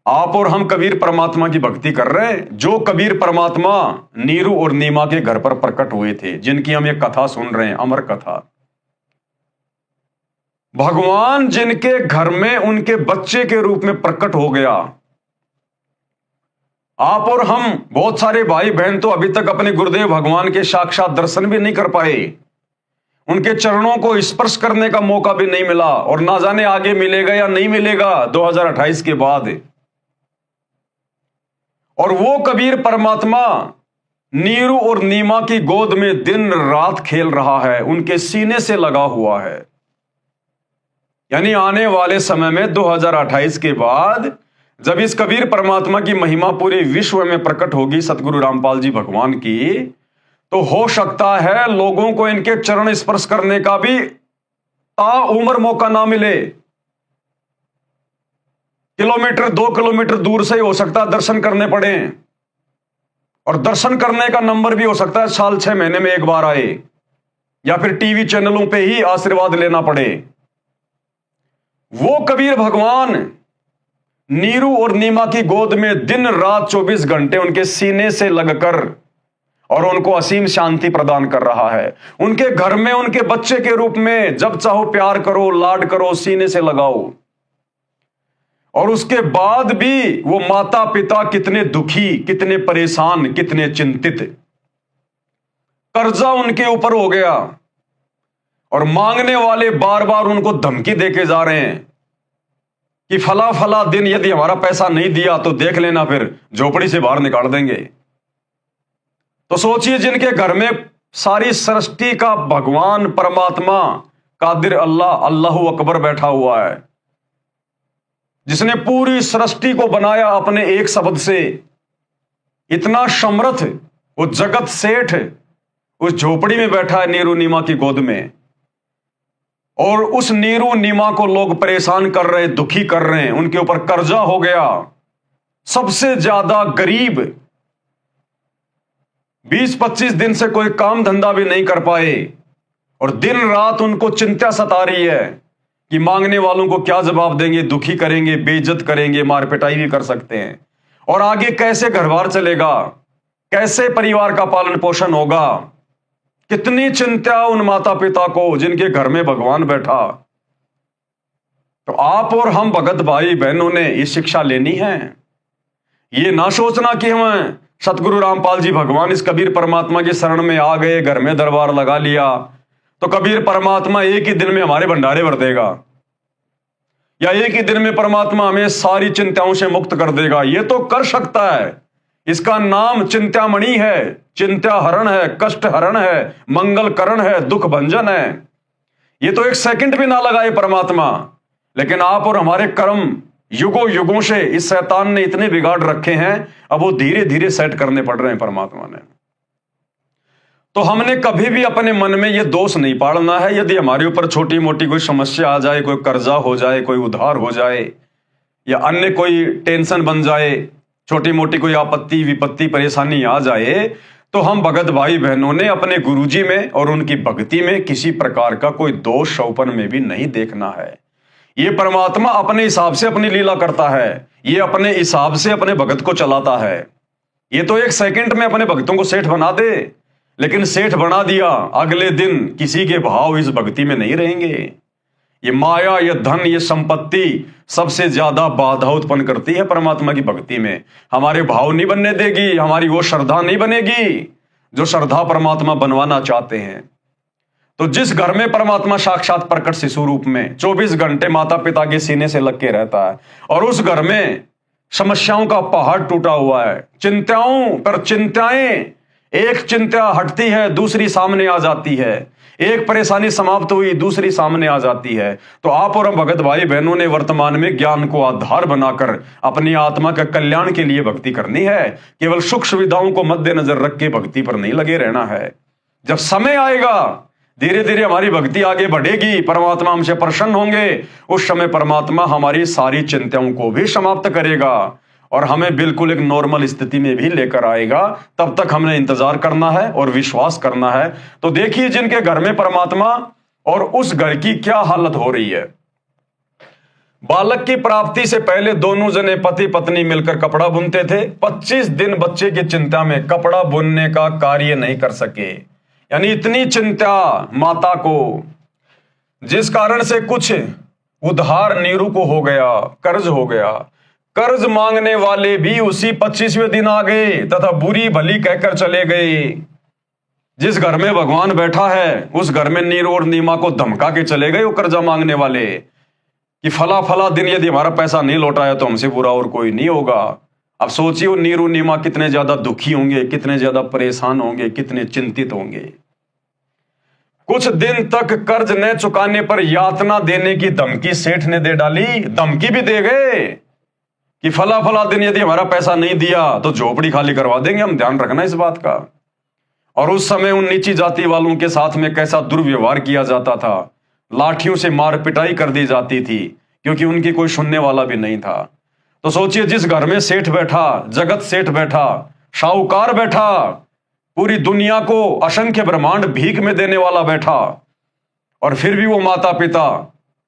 आप और हम कबीर परमात्मा की भक्ति कर रहे हैं, जो कबीर परमात्मा नीरू और नीमा के घर पर प्रकट हुए थे, जिनकी हम एक कथा सुन रहे हैं, अमर कथा। भगवान जिनके घर में उनके बच्चे के रूप में प्रकट हो गया। आप और हम बहुत सारे भाई बहन तो अभी तक अपने गुरुदेव भगवान के साक्षात दर्शन भी नहीं कर पाए, उनके चरणों को स्पर्श करने का मौका भी नहीं मिला, और ना जाने आगे मिलेगा या नहीं मिलेगा 2028 के बाद। और वो कबीर परमात्मा नीरू और नीमा की गोद में दिन रात खेल रहा है, उनके सीने से लगा हुआ है। यानी आने वाले समय में 2028 के बाद जब इस कबीर परमात्मा की महिमा पूरे विश्व में प्रकट होगी, सतगुरु रामपाल जी भगवान की, तो हो सकता है लोगों को इनके चरण स्पर्श करने का भी ताउम्र मौका ना मिले। किलोमीटर 2 किलोमीटर दूर से ही हो सकता है दर्शन करने पड़े, और दर्शन करने का नंबर भी हो सकता है साल 6 महीने में एक बार आए, या फिर टीवी चैनलों पे ही आशीर्वाद लेना पड़े। वो कबीर भगवान नीरू और नीमा की गोद में दिन रात 24 घंटे उनके सीने से लगकर और उनको असीम शांति प्रदान कर रहा है। उनके घर में उनके बच्चे के रूप में जब चाहो प्यार करो, लाड करो, सीने से लगाओ। और उसके बाद भी वो माता पिता कितने दुखी, कितने परेशान, कितने चिंतित। कर्जा उनके ऊपर हो गया और मांगने वाले बार बार उनको धमकी देके जा रहे हैं कि फला फला दिन यदि हमारा पैसा नहीं दिया तो देख लेना, फिर झोपड़ी से बाहर निकाल देंगे। तो सोचिए, जिनके घर में सारी सृष्टि का भगवान परमात्मा कादिर अल्लाह, अल्लाहू अकबर बैठा हुआ है, जिसने पूरी सृष्टि को बनाया अपने एक शब्द से, इतना समर्थ वो जगत सेठ उस झोपड़ी में बैठा है नीरू नीमा की गोद में, और उस नीरू नीमा को लोग परेशान कर रहे, दुखी कर रहे हैं, उनके ऊपर कर्जा हो गया। सबसे ज्यादा गरीब 20-25 दिन से कोई काम धंधा भी नहीं कर पाए, और दिन रात उनको चिंता सता रही है कि मांगने वालों को क्या जवाब देंगे, दुखी करेंगे, बेइज्जत करेंगे, मार पिटाई भी कर सकते हैं, और आगे कैसे घर-बार चलेगा, कैसे परिवार का पालन पोषण होगा। कितनी चिंता उन माता पिता को जिनके घर में भगवान बैठा। तो आप और हम भगत भाई बहनों ने ये शिक्षा लेनी है। ये ना सोचना कि हम सतगुरु रामपाल जी भगवान इस कबीर परमात्मा की शरण में आ गए, घर में दरबार लगा लिया, तो कबीर परमात्मा एक ही दिन में हमारे भंडारे भर देगा, या एक ही दिन में परमात्मा हमें सारी चिंताओं से मुक्त कर देगा। ये तो कर सकता है, इसका नाम चिंतामणि है, चिंता हरण है, कष्ट हरण है, मंगल करण है, दुख भंजन है। ये तो एक सेकंड भी ना लगाए परमात्मा। लेकिन आप और हमारे कर्म युगों युगों से इस शैतान ने इतने बिगाड़ रखे हैं, अब वो धीरे धीरे सेट करने पड़ रहे हैं परमात्मा ने। तो हमने कभी भी अपने मन में ये दोष नहीं पालना है। यदि हमारे ऊपर छोटी मोटी कोई समस्या आ जाए, कोई कर्जा हो जाए, कोई उधार हो जाए, या अन्य कोई टेंशन बन जाए, छोटी मोटी कोई आपत्ति विपत्ति परेशानी आ जाए, तो हम भगत भाई बहनों ने अपने गुरुजी में और उनकी भक्ति में किसी प्रकार का कोई दोष शौपन में भी नहीं देखना है। ये परमात्मा अपने हिसाब से अपनी लीला करता है, ये अपने हिसाब से अपने भगत को चलाता है। ये तो एक सेकंड में अपने भक्तों को सेठ बना दे, लेकिन सेठ बना दिया, अगले दिन किसी के भाव इस भक्ति में नहीं रहेंगे। ये माया, ये धन, ये संपत्ति सबसे ज्यादा बाधा उत्पन्न करती है परमात्मा की भक्ति में। हमारे भाव नहीं बनने देगी, हमारी वो श्रद्धा नहीं बनेगी जो श्रद्धा परमात्मा बनवाना चाहते हैं। तो जिस घर में परमात्मा साक्षात प्रकट शिशु रूप में 24 घंटे माता पिता के सीने से लग के रहता है, और उस घर में समस्याओं का पहाड़ टूटा हुआ है, चिंताओं पर चिंताएं, एक चिंता हटती है दूसरी सामने आ जाती है, एक परेशानी समाप्त हुई दूसरी सामने आ जाती है। तो आप और हम भगत भाई बहनों ने वर्तमान में ज्ञान को आधार बनाकर अपनी आत्मा के कल्याण के लिए भक्ति करनी है। केवल सुख सुविधाओं को मद्देनजर रख के भक्ति पर नहीं लगे रहना है। जब समय आएगा, धीरे धीरे हमारी भक्ति आगे बढ़ेगी, परमात्मा हमसे प्रसन्न होंगे, उस समय परमात्मा हमारी सारी चिंताओं को भी समाप्त करेगा और हमें बिल्कुल एक नॉर्मल स्थिति में भी लेकर आएगा। तब तक हमने इंतजार करना है और विश्वास करना है। तो देखिए, जिनके घर में परमात्मा और उस घर की क्या हालत हो रही है। बालक की प्राप्ति से पहले दोनों जने पति पत्नी मिलकर कपड़ा बुनते थे। 25 दिन बच्चे की चिंता में कपड़ा बुनने का कार्य नहीं कर सके, यानी इतनी चिंता माता को, जिस कारण से कुछ उधार नीरू को हो गया, कर्ज हो गया। कर्ज मांगने वाले भी उसी 25वें दिन आ गए तथा बुरी भली कहकर चले गए। जिस घर में भगवान बैठा है उस घर में नीरू और नीमा को धमका के चले गए वो कर्जा मांगने वाले कि फला फला दिन यदि हमारा पैसा नहीं लौटाया तो हमसे बुरा और कोई नहीं होगा। अब सोचिए, वो नीरू नीमा कितने ज्यादा दुखी होंगे, कितने ज्यादा परेशान होंगे, कितने चिंतित होंगे। कुछ दिन तक कर्ज न चुकाने पर यातना देने की धमकी सेठ ने दे डाली। धमकी भी दे गए कि फला फला दिन यदि हमारा पैसा नहीं दिया तो झोपड़ी खाली करवा देंगे, हम ध्यान रखना इस बात का। और उस समय उन नीची जाति वालों के साथ में कैसा दुर्व्यवहार किया जाता था, लाठियों से मार पिटाई कर दी जाती थी, क्योंकि उनकी कोई सुनने वाला भी नहीं था। तो सोचिए, जिस घर में सेठ बैठा, जगत सेठ बैठा, साहूकार बैठा, पूरी दुनिया को असंख्य ब्रह्मांड भीख में देने वाला बैठा, और फिर भी वो माता पिता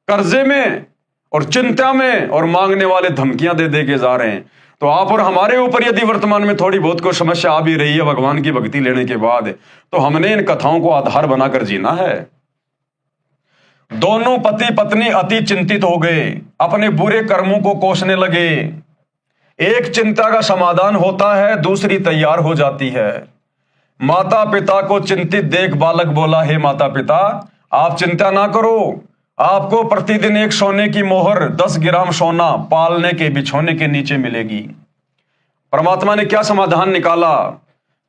कर्जे में और चिंता में और मांगने वाले धमकियां दे दे के जा रहे हैं। तो आप और हमारे ऊपर यदि वर्तमान में थोड़ी बहुत कोई समस्या आ भी रही है भगवान की भक्ति लेने के बाद, तो हमने इन कथाओं को आधार बनाकर जीना है। दोनों पति पत्नी अति चिंतित हो गए, अपने बुरे कर्मों को कोसने लगे। एक चिंता का समाधान होता है, दूसरी तैयार हो जाती है। माता पिता को चिंतित देख बालक बोला, हे माता पिता, आप चिंता ना करो, आपको प्रतिदिन एक सोने की मोहर 10 ग्राम सोना पालने के बिछोने के नीचे मिलेगी। परमात्मा ने क्या समाधान निकाला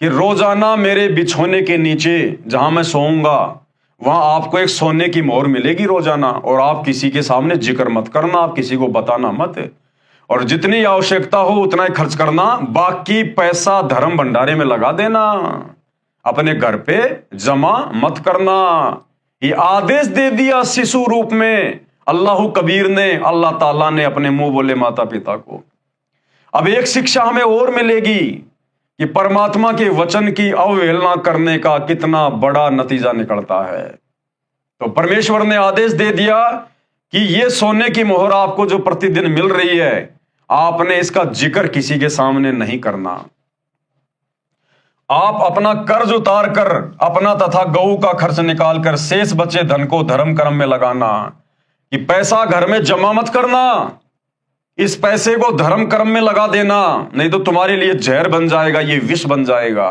कि रोजाना मेरे बिछोने के नीचे जहां मैं सोऊंगा वहां आपको एक सोने की मोहर मिलेगी रोजाना, और आप किसी के सामने जिक्र मत करना, आप किसी को बताना मत, और जितनी आवश्यकता हो उतना ही खर्च करना, बाकी पैसा धर्म भंडारे में लगा देना, अपने घर पे जमा मत करना। ये आदेश दे दिया शिशु रूप में अल्लाह कबीर ने, अल्लाह ताला ने अपने मुंह बोले माता पिता को। अब एक शिक्षा हमें और मिलेगी कि परमात्मा के वचन की अवहेलना करने का कितना बड़ा नतीजा निकलता है। तो परमेश्वर ने आदेश दे दिया कि ये सोने की मोहर आपको जो प्रतिदिन मिल रही है, आपने इसका जिक्र किसी के सामने नहीं करना। आप अपना कर्ज उतार कर, अपना तथा गऊ का खर्च निकाल कर शेष बचे धन को धर्म कर्म में लगाना, कि पैसा घर में जमा मत करना, इस पैसे को धर्म कर्म में लगा देना, नहीं तो तुम्हारे लिए जहर बन जाएगा, ये विष बन जाएगा।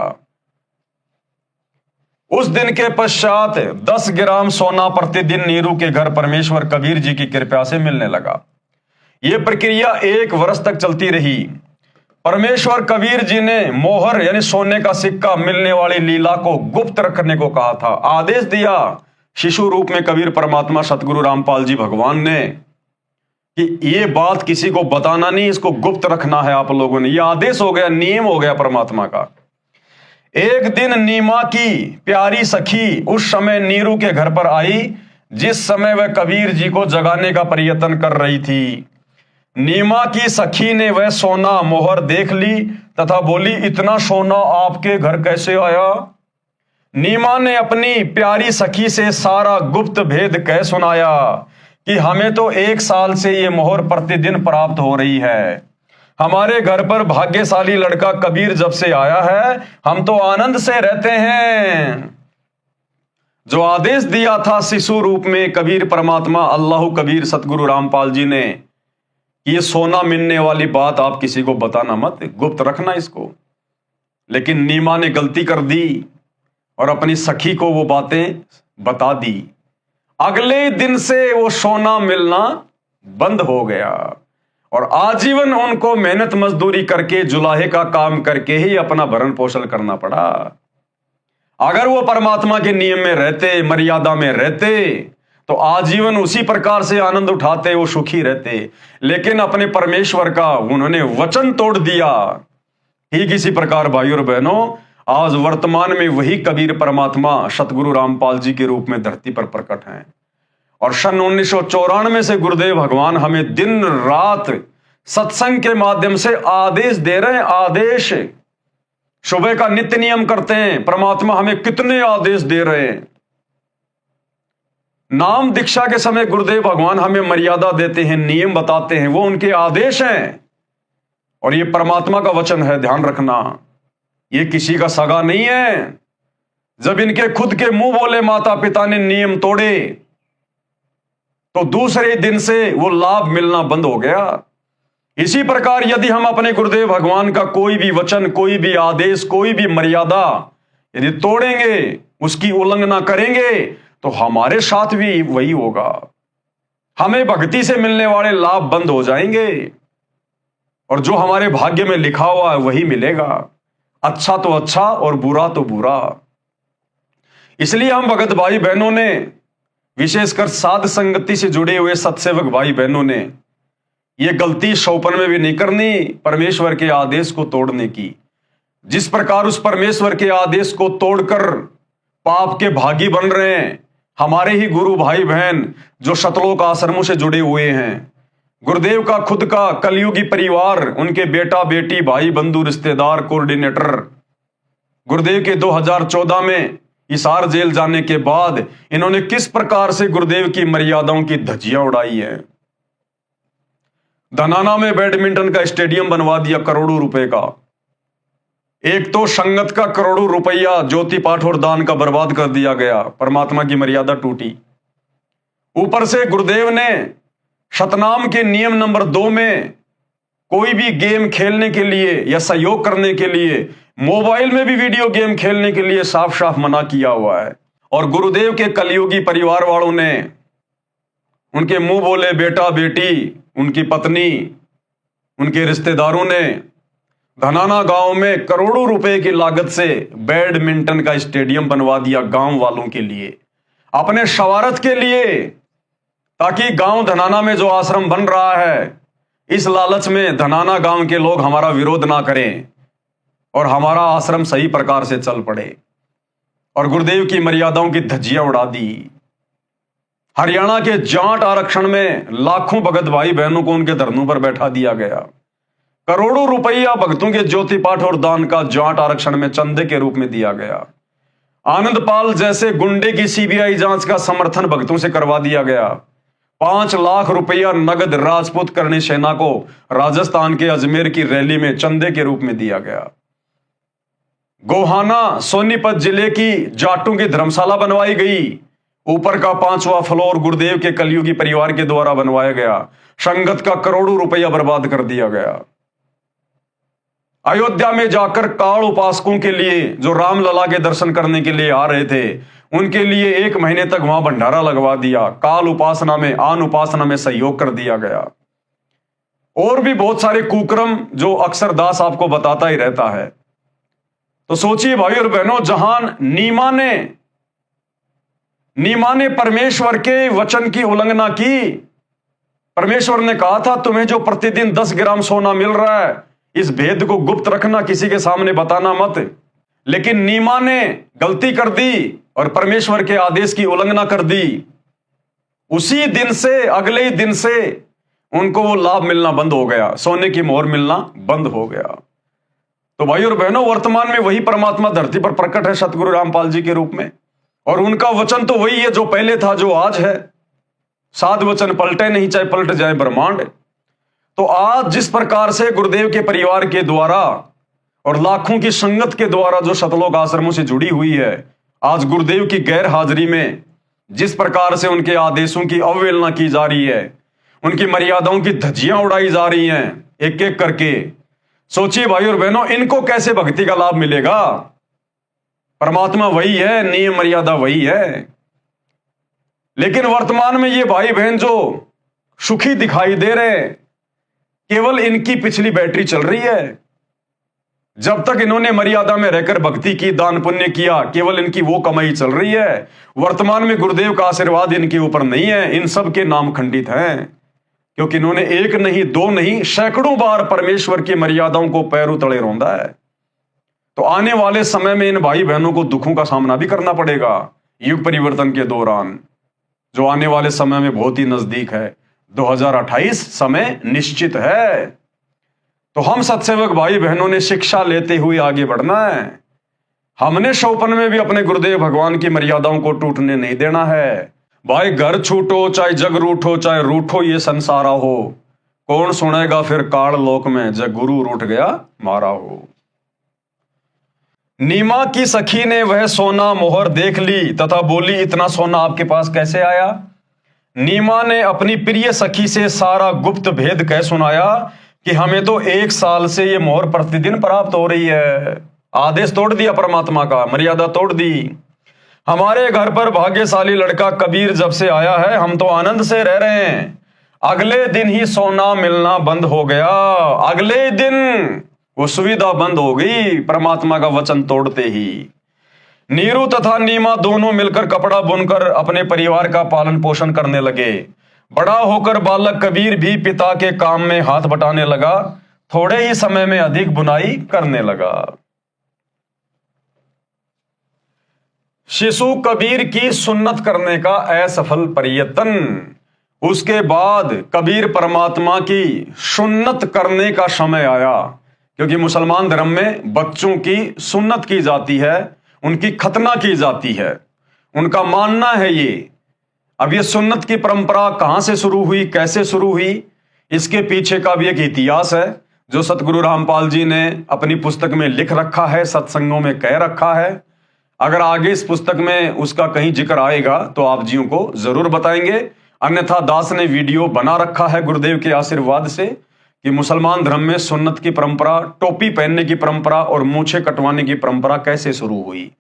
उस दिन के पश्चात 10 ग्राम सोना प्रतिदिन नीरू के घर परमेश्वर कबीर जी की कृपा से मिलने लगा। यह प्रक्रिया 1 वर्ष तक चलती रही। परमेश्वर कबीर जी ने मोहर यानी सोने का सिक्का मिलने वाली लीला को गुप्त रखने को कहा था। आदेश दिया शिशु रूप में कबीर परमात्मा सतगुरु रामपाल जी भगवान ने कि ये बात किसी को बताना नहीं, इसको गुप्त रखना है आप लोगों ने। यह आदेश हो गया, नियम हो गया परमात्मा का। एक दिन नीमा की प्यारी सखी उस समय नीरू के घर पर आई जिस समय वह कबीर जी को जगाने का प्रयत्न कर रही थी। नीमा की सखी ने वह सोना मोहर देख ली तथा बोली, इतना सोना आपके घर कैसे आया? नीमा ने अपनी प्यारी सखी से सारा गुप्त भेद कह सुनाया कि हमें तो 1 साल से ये मोहर प्रतिदिन प्राप्त हो रही है। हमारे घर पर भाग्यशाली लड़का कबीर जब से आया है, हम तो आनंद से रहते हैं। जो आदेश दिया था शिशु रूप में कबीर परमात्मा अल्लाह कबीर सतगुरु रामपाल जी ने, ये सोना मिलने वाली बात आप किसी को बताना मत, गुप्त रखना इसको। लेकिन नीमा ने गलती कर दी और अपनी सखी को वो बातें बता दी। अगले दिन से वो सोना मिलना बंद हो गया और आजीवन उनको मेहनत मजदूरी करके जुलाहे का काम करके ही अपना भरण पोषण करना पड़ा। अगर वो परमात्मा के नियम में रहते, मर्यादा में रहते, तो आजीवन उसी प्रकार से आनंद उठाते, वो सुखी रहते। लेकिन अपने परमेश्वर का उन्होंने वचन तोड़ दिया। ठीक इसी प्रकार भाई और बहनों, आज वर्तमान में वही कबीर परमात्मा सतगुरु रामपाल जी के रूप में धरती पर प्रकट हैं। और सन 1994 से गुरुदेव भगवान हमें दिन रात सत्संग के माध्यम से आदेश दे रहे हैं। आदेश सुबह का नित्य नियम करते हैं, परमात्मा हमें कितने आदेश दे रहे हैं। नाम दीक्षा के समय गुरुदेव भगवान हमें मर्यादा देते हैं, नियम बताते हैं, वो उनके आदेश हैं और ये परमात्मा का वचन है। ध्यान रखना, ये किसी का सगा नहीं है। जब इनके खुद के मुंह बोले माता पिता ने नियम तोड़े, तो दूसरे दिन से वो लाभ मिलना बंद हो गया। इसी प्रकार यदि हम अपने गुरुदेव भगवान का कोई भी वचन, कोई भी आदेश, कोई भी मर्यादा यदि तोड़ेंगे, उसकी उल्लंघना करेंगे, तो हमारे साथ भी वही होगा। हमें भक्ति से मिलने वाले लाभ बंद हो जाएंगे और जो हमारे भाग्य में लिखा हुआ है वही मिलेगा। अच्छा तो अच्छा और बुरा तो बुरा। इसलिए हम भगत भाई बहनों ने, विशेषकर साध संगति से जुड़े हुए सत्सेवक भाई बहनों ने, यह गलती सौपन में भी नहीं करनी परमेश्वर के आदेश को तोड़ने की। जिस प्रकार उस परमेश्वर के आदेश को तोड़कर पाप के भागी बन रहे हैं हमारे ही गुरु भाई बहन जो शतलोक आश्रमों से जुड़े हुए हैं। गुरुदेव का खुद का कलयुगी परिवार, उनके बेटा बेटी, भाई बंधु, रिश्तेदार, कोऑर्डिनेटर, गुरुदेव के 2014 में हिसार जेल जाने के बाद इन्होंने किस प्रकार से गुरुदेव की मर्यादाओं की धज्जियां उड़ाई है। धनाना में बैडमिंटन का स्टेडियम बनवा दिया करोड़ों रुपए का। एक तो संगत का करोड़ों रुपया ज्योति पाठ और दान का बर्बाद कर दिया गया, परमात्मा की मर्यादा टूटी। ऊपर से गुरुदेव ने शतनाम के नियम नंबर 2 में कोई भी गेम खेलने के लिए या सहयोग करने के लिए, मोबाइल में भी वीडियो गेम खेलने के लिए साफ साफ मना किया हुआ है। और गुरुदेव के कलयुगी परिवार वालों ने, उनके मुंह बोले बेटा बेटी, उनकी पत्नी, उनके रिश्तेदारों ने धनाना गांव में करोड़ों रुपए की लागत से बैडमिंटन का स्टेडियम बनवा दिया गांव वालों के लिए, अपने शवारत के लिए, ताकि गांव धनाना में जो आश्रम बन रहा है, इस लालच में धनाना गांव के लोग हमारा विरोध ना करें और हमारा आश्रम सही प्रकार से चल पड़े। और गुरुदेव की मर्यादाओं की धज्जियां उड़ा दी। हरियाणा के जाट आरक्षण में लाखों भगत भाई बहनों को उनके धरनों पर बैठा दिया गया। करोड़ों रुपया भक्तों के ज्योति पाठ और दान का जाट आरक्षण में चंदे के रूप में दिया गया। आनंद पाल जैसे गुंडे की सीबीआई जांच का समर्थन भक्तों से करवा दिया गया। 5 लाख रुपया नगद राजपूत करणी सेना को राजस्थान के अजमेर की रैली में चंदे के रूप में दिया गया। गोहाना सोनीपत जिले की जाटों की धर्मशाला बनवाई गई। ऊपर का 5वां फ्लोर गुरुदेव के कलयुगी परिवार के द्वारा बनवाया गया। संगत का करोड़ों रुपया बर्बाद कर दिया गया। अयोध्या में जाकर काल उपासकों के लिए, जो रामलला के दर्शन करने के लिए आ रहे थे, उनके लिए 1 महीने तक वहां भंडारा लगवा दिया। काल उपासना में, आन उपासना में सहयोग कर दिया गया। और भी बहुत सारे कुक्रम जो अक्सर दास आपको बताता ही रहता है। तो सोचिए भाई और बहनों, जहां नीमा ने परमेश्वर के वचन की उल्लंघना की। परमेश्वर ने कहा था तुम्हें जो प्रतिदिन 10 ग्राम सोना मिल रहा है, इस भेद को गुप्त रखना, किसी के सामने बताना मत। लेकिन नीमा ने गलती कर दी और परमेश्वर के आदेश की उल्लंघना कर दी। उसी दिन से, अगले ही दिन से उनको वो लाभ मिलना बंद हो गया, सोने की मोहर मिलना बंद हो गया। तो भाई और बहनों, वर्तमान में वही परमात्मा धरती पर प्रकट है सतगुरु रामपाल जी के रूप में। और उनका वचन तो वही है जो पहले था, जो आज है। साध वचन पलटे नहीं, चाहे पलट जाए ब्रह्मांड। तो आज जिस प्रकार से गुरुदेव के परिवार के द्वारा और लाखों की संगत के द्वारा जो शतलोक आश्रमों से जुड़ी हुई है, आज गुरुदेव की गैर हाजिरी में जिस प्रकार से उनके आदेशों की अवहेलना की जा रही है, उनकी मर्यादाओं की धज्जियां उड़ाई जा रही हैं एक एक करके, सोचिए भाई और बहनों, इनको कैसे भक्ति का लाभ मिलेगा? परमात्मा वही है, नियम मर्यादा वही है। लेकिन वर्तमान में ये भाई बहन जो सुखी दिखाई दे रहे, केवल इनकी पिछली बैटरी चल रही है। जब तक इन्होंने मर्यादा में रहकर भक्ति की, दान पुण्य किया, केवल इनकी वो कमाई चल रही है। वर्तमान में गुरुदेव का आशीर्वाद इनके ऊपर नहीं है। इन सब के नाम खंडित हैं, क्योंकि इन्होंने 1 नहीं 2 नहीं सैकड़ों बार परमेश्वर की मर्यादाओं को पैरों तले रौंदा है। तो आने वाले समय में इन भाई बहनों को दुखों का सामना भी करना पड़ेगा। युग परिवर्तन के दौरान, जो आने वाले समय में बहुत ही नजदीक है, 2028 समय निश्चित है। तो हम सत्सेवक भाई बहनों ने शिक्षा लेते हुए आगे बढ़ना है। हमने शौपन में भी अपने गुरुदेव भगवान की मर्यादाओं को टूटने नहीं देना है। भाई घर छूटो चाहे जग रूठो, चाहे रूठो ये संसारा हो, कौन सुनेगा फिर काल लोक में, जब गुरु रूठ गया मारा हो। नीमा की सखी ने वह सोना मोहर देख ली तथा बोली, इतना सोना आपके पास कैसे आया? नीमा ने अपनी प्रिय सखी से सारा गुप्त भेद कह सुनाया कि हमें तो 1 साल से ये मोहर प्रतिदिन प्राप्त हो रही है। आदेश तोड़ दिया परमात्मा का, मर्यादा तोड़ दी। हमारे घर पर भाग्यशाली लड़का कबीर जब से आया है, हम तो आनंद से रह रहे हैं। अगले दिन ही सोना मिलना बंद हो गया। अगले दिन वो सुविधा बंद हो गई परमात्मा का वचन तोड़ते ही। नीरू तथा नीमा दोनों मिलकर कपड़ा बुनकर अपने परिवार का पालन पोषण करने लगे। बड़ा होकर बालक कबीर भी पिता के काम में हाथ बटाने लगा। थोड़े ही समय में अधिक बुनाई करने लगा। शिशु कबीर की सुन्नत करने का असफल प्रयत्न। उसके बाद कबीर परमात्मा की सुन्नत करने का समय आया, क्योंकि मुसलमान धर्म में बच्चों की सुन्नत की जाती है, उनकी खतना की जाती है, उनका मानना है ये। अब ये सुन्नत की परंपरा कहां से शुरू हुई, कैसे शुरू हुई, इसके पीछे का भी एक इतिहास है जो सतगुरु रामपाल जी ने अपनी पुस्तक में लिख रखा है, सत्संगों में कह रखा है। अगर आगे इस पुस्तक में उसका कहीं जिक्र आएगा तो आप जियों को जरूर बताएंगे। अन्यथा दास ने वीडियो बना रखा है गुरुदेव के आशीर्वाद से कि मुसलमान धर्म में सुन्नत की परंपरा, टोपी पहनने की परंपरा और मूछें कटवाने की परंपरा कैसे शुरू हुई।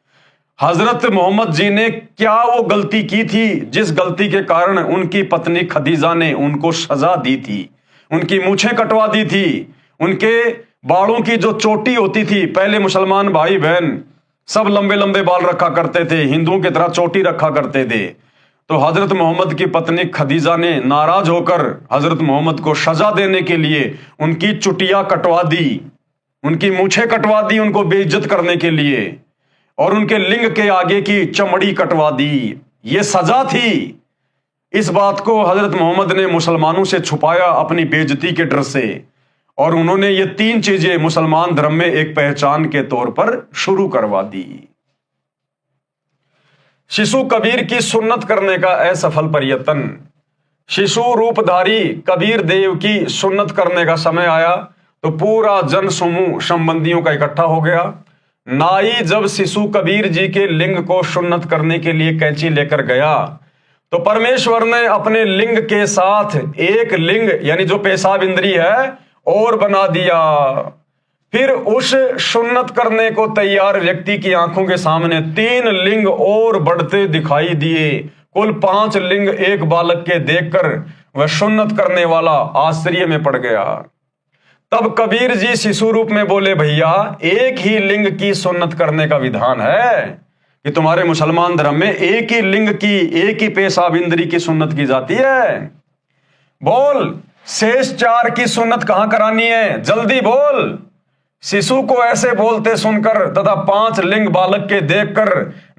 हजरत मोहम्मद जी ने क्या वो गलती की थी जिस गलती के कारण उनकी पत्नी खदीजा ने उनको सजा दी थी, उनकी मूछें कटवा दी थी, उनके बालों की जो चोटी होती थी। पहले मुसलमान भाई बहन सब लंबे लंबे बाल रखा करते थे, हिंदुओं की तरह चोटी रखा करते थे। तो हजरत मोहम्मद की पत्नी खदीजा ने नाराज होकर हजरत मोहम्मद को सजा देने के लिए उनकी चुटियां कटवा दी, उनकी मूछें कटवा दी, उनको बेइज्जत करने के लिए, और उनके लिंग के आगे की चमड़ी कटवा दी। ये सजा थी। इस बात को हजरत मोहम्मद ने मुसलमानों से छुपाया अपनी बेइज्जती के डर से, और उन्होंने ये 3 चीजें मुसलमान धर्म में एक पहचान के तौर पर शुरू करवा दी। शिशु कबीर की सुन्नत करने का असफल प्रयत्न। शिशु रूपधारी कबीर देव की सुन्नत करने का समय आया तो पूरा जन समूह संबंधियों का इकट्ठा हो गया। नाई जब शिशु कबीर जी के लिंग को सुन्नत करने के लिए कैंची लेकर गया तो परमेश्वर ने अपने लिंग के साथ एक लिंग यानी जो पेशाब इंद्री है और बना दिया। फिर उस सुन्नत करने को तैयार व्यक्ति की आंखों के सामने 3 लिंग और बढ़ते दिखाई दिए। कुल 5 लिंग एक बालक के देखकर वह सुन्नत करने वाला आश्चर्य में पड़ गया। तब कबीर जी शिशु रूप में बोले, भैया एक ही लिंग की सुन्नत करने का विधान है कि तुम्हारे मुसलमान धर्म में एक ही लिंग की, एक ही पेशाब इंद्री की सुन्नत की जाती है। बोल, शेष 4 की सुन्नत कहां करानी है, जल्दी बोल। शिशु को ऐसे बोलते सुनकर तथा 5 लिंग बालक के देखकर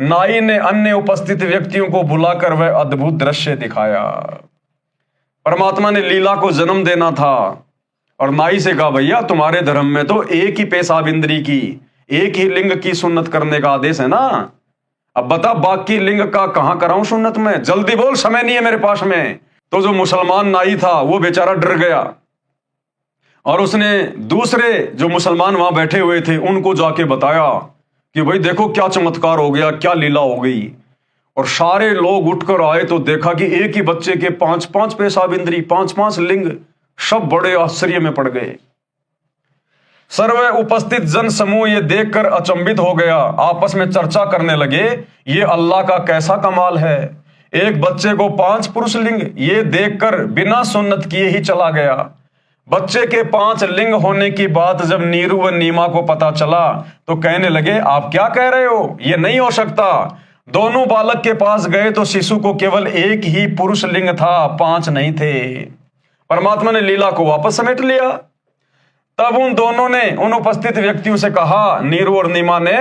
नाई ने अन्य उपस्थित व्यक्तियों को बुलाकर वह अद्भुत दृश्य दिखाया। परमात्मा ने लीला को जन्म देना था और नाई से कहा, भैया तुम्हारे धर्म में तो एक ही पेशाब इंद्री की, एक ही लिंग की सुन्नत करने का आदेश है ना। अब बता बाकी लिंग का कहां कराऊं सुन्नत में, जल्दी बोल, समय नहीं है मेरे पास में। तो जो मुसलमान नाई था वो बेचारा डर गया और उसने दूसरे जो मुसलमान वहां बैठे हुए थे उनको जाके बताया कि भाई देखो क्या चमत्कार हो गया, क्या लीला हो गई। और सारे लोग उठकर आए तो देखा कि एक ही बच्चे के 5-5 पेशाब इंद्री, 5-5 लिंग। सब बड़े आश्चर्य में पड़ गए। सर्व उपस्थित जन समूह ये देखकर अचंभित हो गया, आपस में चर्चा करने लगे, ये अल्लाह का कैसा कमाल है। एक बच्चे को 5 पुरुष लिंग, ये देखकर बिना सुन्नत किए ही चला गया। बच्चे के 5 लिंग होने की बात जब नीरू व नीमा को पता चला तो कहने लगे, आप क्या कह रहे हो, ये नहीं हो सकता। दोनों बालक के पास गए तो शिशु को केवल एक ही पुरुष लिंग था, 5 नहीं थे। परमात्मा ने लीला को वापस समेट लिया। तब उन दोनों ने उन उपस्थित व्यक्तियों से कहा, नीरू और नीमा ने,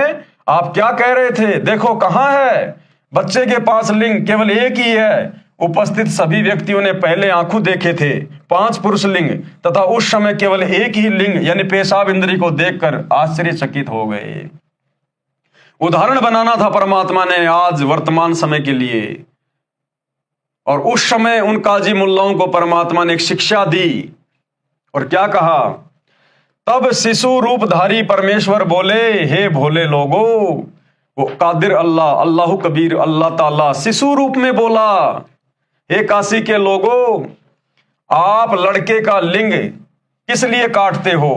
आप क्या कह रहे थे, देखो कहां है। बच्चे के 5 लिंग केवल एक ही है। उपस्थित सभी व्यक्तियों ने पहले आंखों देखे थे 5 पुरुष लिंग तथा उस समय केवल एक ही लिंग यानी पेशाब इंद्री को देखकर आश्चर्यचकित हो गए। उदाहरण बनाना था परमात्मा ने आज वर्तमान समय के लिए। और उस समय उन काजी मुल्लाओं को परमात्मा ने एक शिक्षा दी और क्या कहा, तब शिशु रूपधारी परमेश्वर बोले, हे भोले लोगो, वो कादिर अल्लाह, अल्लाह कबीर, अल्लाह ताला शिशु रूप में बोला, हे काशी के लोगों, आप लड़के का लिंग किस लिए काटते हो।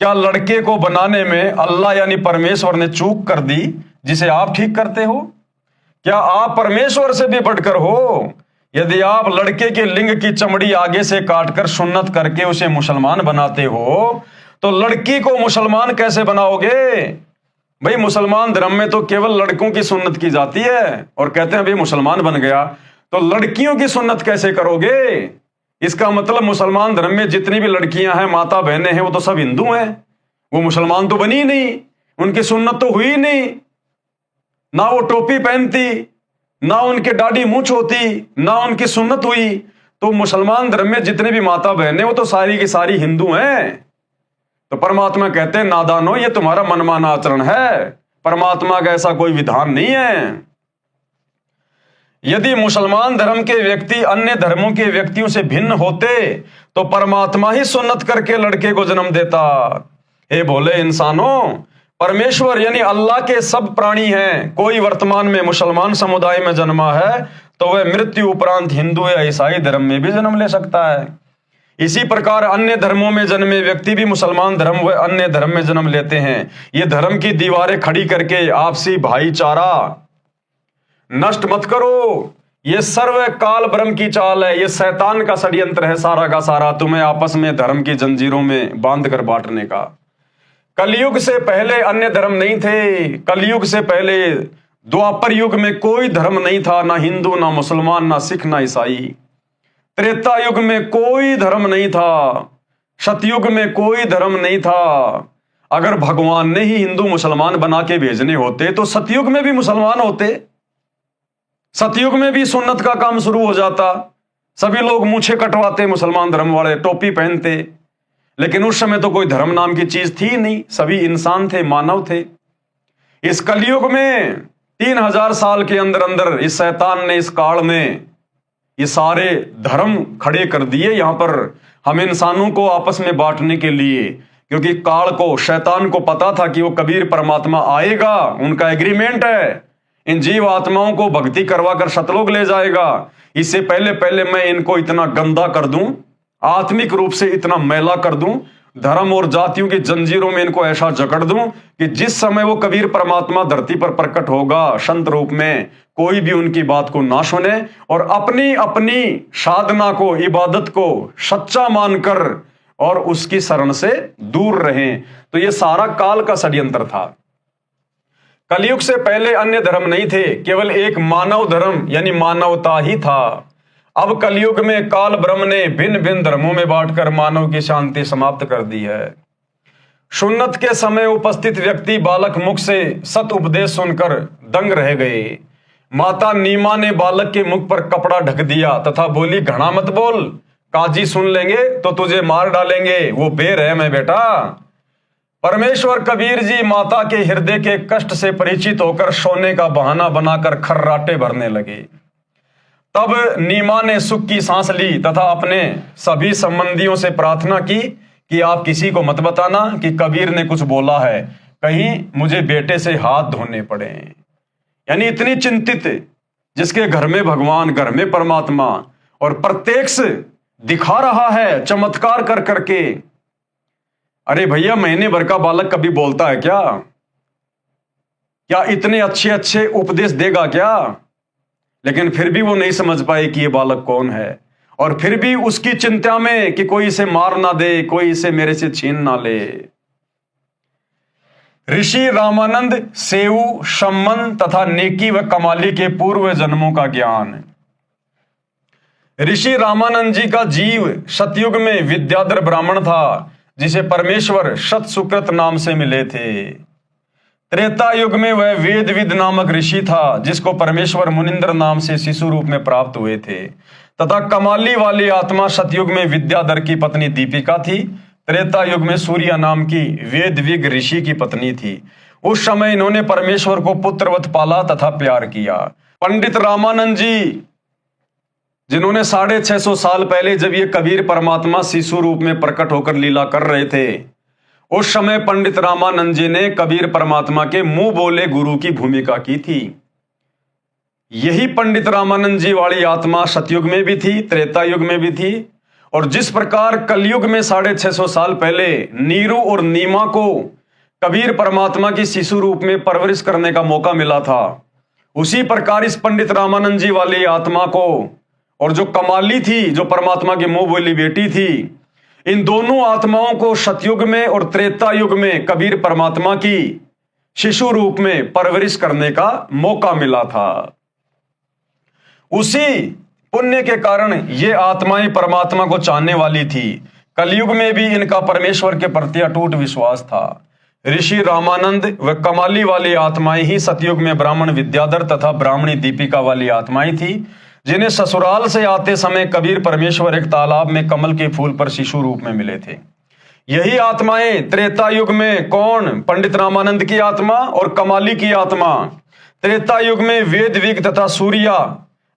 क्या लड़के को बनाने में अल्लाह यानी परमेश्वर ने चूक कर दी जिसे आप ठीक करते हो। क्या आप परमेश्वर से भी बढ़कर हो। यदि आप लड़के के लिंग की चमड़ी आगे से काटकर सुन्नत करके उसे मुसलमान बनाते हो तो लड़की को मुसलमान कैसे बनाओगे। भाई मुसलमान धर्म में तो केवल लड़कों की सुन्नत की जाती है और कहते हैं भाई मुसलमान बन गया, तो लड़कियों की सुन्नत कैसे करोगे। इसका मतलब मुसलमान धर्म में जितनी भी लड़कियां हैं, माता बहनें हैं, वो तो सब हिंदू हैं, वो मुसलमान तो बनी नहीं, उनकी सुन्नत तो हुई नहीं। ना वो टोपी पहनती, ना उनके दाढ़ी मूंछ होती, ना उनकी सुन्नत हुई। तो मुसलमान धर्म में जितने भी माता बहनें वो तो सारी की सारी हिंदू हैं। तो परमात्मा कहते हैं नादानो, ये तुम्हारा मनमाना आचरण है, परमात्मा का ऐसा कोई विधान नहीं है। यदि मुसलमान धर्म के व्यक्ति अन्य धर्मों के व्यक्तियों से भिन्न होते तो परमात्मा ही सुन्नत करके लड़के को जन्म देता। हे भोले इंसानों, परमेश्वर यानी अल्लाह के सब प्राणी हैं। कोई वर्तमान में मुसलमान समुदाय में जन्मा है तो वह मृत्यु उपरांत हिंदू या ईसाई धर्म में भी जन्म ले सकता है। इसी प्रकार अन्य धर्मों में जन्मे व्यक्ति भी मुसलमान धर्म व अन्य धर्म में जन्म लेते हैं। ये धर्म की दीवारें खड़ी करके आपसी भाईचारा नष्ट मत करो। ये सर्व काल ब्रह्म की चाल है। ये शैतान का षड्यंत्र है सारा का सारा, तुम्हें आपस में धर्म की जंजीरों में बांध कर बांटने का। कलयुग से पहले अन्य धर्म नहीं थे। कलयुग से पहले द्वापर युग में कोई धर्म नहीं था, ना हिंदू, ना मुसलमान, ना सिख, ना ईसाई। त्रेता युग में कोई धर्म नहीं था। सतयुग में कोई धर्म नहीं था। अगर भगवान ने ही हिंदू मुसलमान बना के भेजने होते तो सतयुग में भी मुसलमान होते। सतयुग में भी सुन्नत का काम शुरू हो जाता। सभी लोग मूछें कटवाते, मुसलमान धर्म वाले टोपी पहनते। लेकिन उस समय तो कोई धर्म नाम की चीज थी नहीं, सभी इंसान थे, मानव थे। इस कलयुग में 3000 साल के अंदर अंदर इस शैतान ने, इस काल में ये सारे धर्म खड़े कर दिए यहां पर हम इंसानों को आपस में बांटने के लिए। क्योंकि काल को, शैतान को पता था कि वो कबीर परमात्मा आएगा, उनका एग्रीमेंट है, इन जीव आत्माओं को भक्ति करवा कर सतलोक ले जाएगा। इससे पहले पहले मैं इनको इतना गंदा कर दूं, आत्मिक रूप से इतना मैला कर दूं, धर्म और जातियों की जंजीरों में इनको ऐसा जकड़ दूं कि जिस समय वो कबीर परमात्मा धरती पर प्रकट होगा संत रूप में, कोई भी उनकी बात को ना सुने और अपनी अपनी साधना को, इबादत को सच्चा मानकर और उसकी शरण से दूर रहें। तो ये सारा काल का षड्यंत्र था। कलयुग से पहले अन्य धर्म नहीं थे, केवल एक मानव धर्म यानी मानवता ही था। अब कलयुग में काल ब्रह्म ने भिन्न भिन्न धर्मों में बांटकर मानव की शांति समाप्त कर दी है। सुन्नत के समय उपस्थित व्यक्ति बालक मुख से सत उपदेश सुनकर दंग रह गए। माता नीमा ने बालक के मुख पर कपड़ा ढक दिया तथा बोली, घना मत बोल, काजी सुन लेंगे तो तुझे मार डालेंगे, वो बेरहम है बेटा। परमेश्वर कबीर जी माता के हृदय के कष्ट से परिचित होकर सोने का बहाना बनाकर खर्राटे भरने लगे। तब नीमा ने सुख की सांस ली तथा अपने सभी संबंधियों से प्रार्थना की कि आप किसी को मत बताना कि कबीर ने कुछ बोला है, कहीं मुझे बेटे से हाथ धोने पड़े। यानी इतनी चिंतित, जिसके घर में भगवान, घर में परमात्मा और प्रत्यक्ष दिखा रहा है चमत्कार कर करके। अरे भैया, महीने भर का बालक कभी बोलता है क्या? क्या इतने अच्छे अच्छे उपदेश देगा क्या? लेकिन फिर भी वो नहीं समझ पाए कि ये बालक कौन है, और फिर भी उसकी चिंता में कि कोई इसे मार ना दे, कोई इसे मेरे से छीन ना ले। ऋषि रामानंद सेऊ, सम्मन तथा नेकी व कमाली के पूर्व जन्मों का ज्ञान। ऋषि रामानंद जी का जीव सतयुग में विद्याधर ब्राह्मण था, जिसे परमेश्वर सत सुकृत नाम से मिले थे। त्रेता युग में वह वेदविद नामक ऋषि था, जिसको परमेश्वर मुनिंद्र नाम से शिशु रूप में प्राप्त हुए थे। तथा कमाली वाली आत्मा सतयुग में विद्याधर की पत्नी दीपिका थी। त्रेता युग में सूर्य नाम की वेदविग ऋषि की पत्नी थी। उस समय इन्होंने परमेश्वर को पुत्रवत पाला तथा प्यार किया। पंडित रामानंद जी, जिन्होंने 650 साल पहले जब ये कबीर परमात्मा शिशु रूप में प्रकट होकर लीला कर रहे थे, उस समय पंडित रामानंद जी ने कबीर परमात्मा के मुंह बोले गुरु की भूमिका की थी। यही पंडित रामानंद जी वाली आत्मा सतयुग में भी थी, त्रेता युग में भी थी। और जिस प्रकार कलयुग में 650 साल पहले नीरू और नीमा को कबीर परमात्मा की शिशु रूप में परवरिश करने का मौका मिला था, उसी प्रकार इस पंडित रामानंद जी वाली आत्मा को, और जो कमाली थी, जो परमात्मा की मुंह बोली बेटी थी, इन दोनों आत्माओं को सतयुग में और त्रेता युग में कबीर परमात्मा की शिशु रूप में परवरिश करने का मौका मिला था। उसी पुण्य के कारण ये आत्माएं परमात्मा को चाहने वाली थी। कलयुग में भी इनका परमेश्वर के प्रति अटूट विश्वास था। ऋषि रामानंद व कमाली वाली आत्माएं ही सतयुग में ब्राह्मण विद्याधर तथा ब्राह्मणी दीपिका वाली आत्माएं थी, जिन्हें ससुराल से आते समय कबीर परमेश्वर एक तालाब में कमल के फूल पर शिशु रूप में मिले थे। यही आत्माएं त्रेता युग में कौन? पंडित रामानंद की आत्मा और कमाली की आत्मा। त्रेता युग में वेदविग तथा सूर्या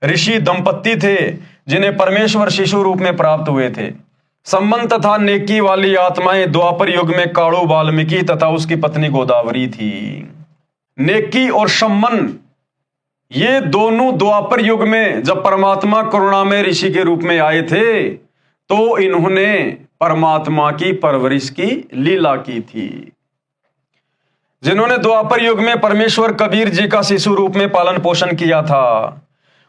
ऋषि दंपत्ति थे जिन्हें परमेश्वर शिशु रूप में प्राप्त हुए थे। सम्मन तथा नेकी वाली आत्माएं द्वापर युग में काणु वाल्मीकि तथा उसकी पत्नी गोदावरी थी। नेकी और सम्मन ये दोनों द्वापर युग में जब परमात्मा करुणामय ऋषि के रूप में आए थे तो इन्होंने परमात्मा की परवरिश की लीला की थी। जिन्होंने द्वापर युग में परमेश्वर कबीर जी का शिशु रूप में पालन पोषण किया था,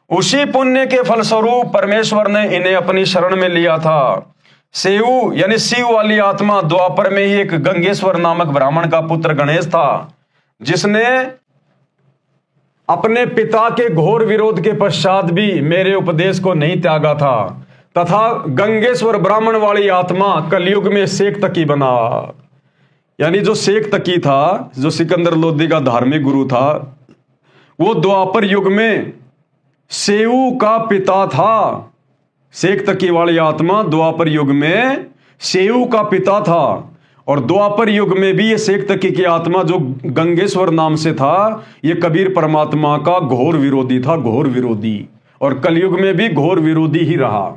उसी पुण्य के फलस्वरूप परमेश्वर ने इन्हें अपनी शरण में लिया था। सेऊ यानी शिव वाली आत्मा द्वापर में ही एक गंगेश्वर नामक ब्राह्मण का पुत्र गणेश था, जिसने अपने पिता के घोर विरोध के पश्चात भी मेरे उपदेश को नहीं त्यागा था, तथा गंगेश्वर ब्राह्मण वाली आत्मा कलयुग में शेख तकी बना। यानी जो शेख तकी था, जो सिकंदर लोदी का धार्मिक गुरु था, वो द्वापर युग में सेऊ का पिता था। शेख तकी वाली आत्मा द्वापर युग में सेऊ का पिता था, और द्वापर युग में भी ये शेख तकी की आत्मा जो गंगेश्वर नाम से था, ये कबीर परमात्मा का घोर विरोधी था, घोर विरोधी, और कलयुग में भी घोर विरोधी ही रहा।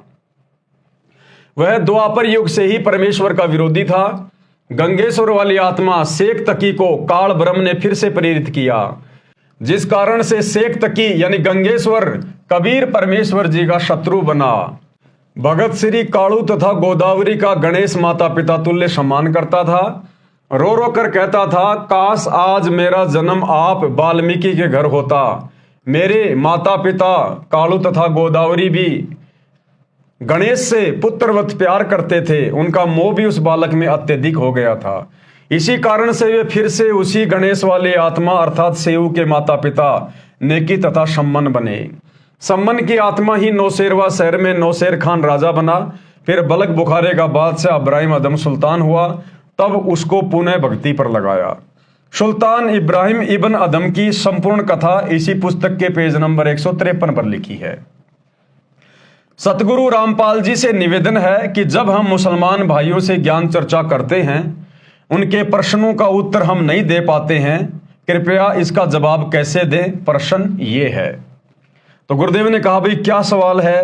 वह द्वापर युग से ही परमेश्वर का विरोधी था। गंगेश्वर वाली आत्मा शेख तकी को काल ब्रह्म ने फिर से प्रेरित किया, जिस कारण से शेख तकी यानी गंगेश्वर कबीर परमेश्वर जी का शत्रु बना। भगत श्री काणु तथा गोदावरी का गणेश माता पिता तुल्य सम्मान करता था। रो रो कर कहता था, काश आज मेरा जन्म आप वाल्मीकि के घर होता। मेरे माता पिता काणु तथा गोदावरी भी गणेश से पुत्रवत प्यार करते थे, उनका मोह भी उस बालक में अत्यधिक हो गया था। इसी कारण से वे फिर से उसी गणेश वाले आत्मा अर्थात सेऊ के माता पिता नेकी तथा सम्मन बने। सम्मन की आत्मा ही नौशेरवा शहर में नौशेर खान राजा बना, फिर बलक बुखारे का बादशाह इब्राहिम अदम सुल्तान हुआ, तब उसको पुनः भक्ति पर लगाया। सुल्तान इब्राहिम इब्न अदम की संपूर्ण कथा इसी पुस्तक के पेज नंबर 153 पर लिखी है। सतगुरु रामपाल जी से निवेदन है कि जब हम मुसलमान भाइयों से ज्ञान चर्चा करते हैं, उनके प्रश्नों का उत्तर हम नहीं दे पाते हैं, कृपया इसका जवाब कैसे दें। प्रश्न ये है। तो गुरुदेव ने कहा, भाई क्या सवाल है?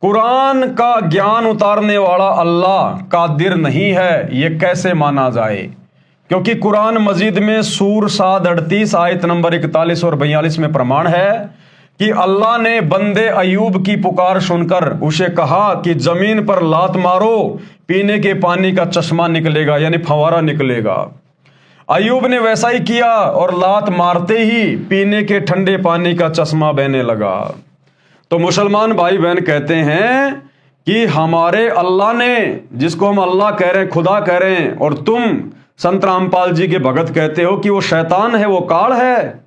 कुरान का ज्ञान उतारने वाला अल्लाह कादिर नहीं है, ये कैसे माना जाए? क्योंकि कुरान मजीद में सूर 7:38 आयत नंबर 41 और 42 में प्रमाण है कि अल्लाह ने बंदे अयूब की पुकार सुनकर उसे कहा कि जमीन पर लात मारो, पीने के पानी का चश्मा निकलेगा, यानी फवारा निकलेगा। अयूब ने वैसा ही किया और लात मारते ही पीने के ठंडे पानी का चश्मा बहने लगा। तो मुसलमान भाई बहन कहते हैं कि हमारे अल्लाह ने, जिसको हम अल्लाह कह रहे हैं, खुदा कह रहे हैं, और तुम संत रामपाल जी के भगत कहते हो कि वो शैतान है, वो काल है।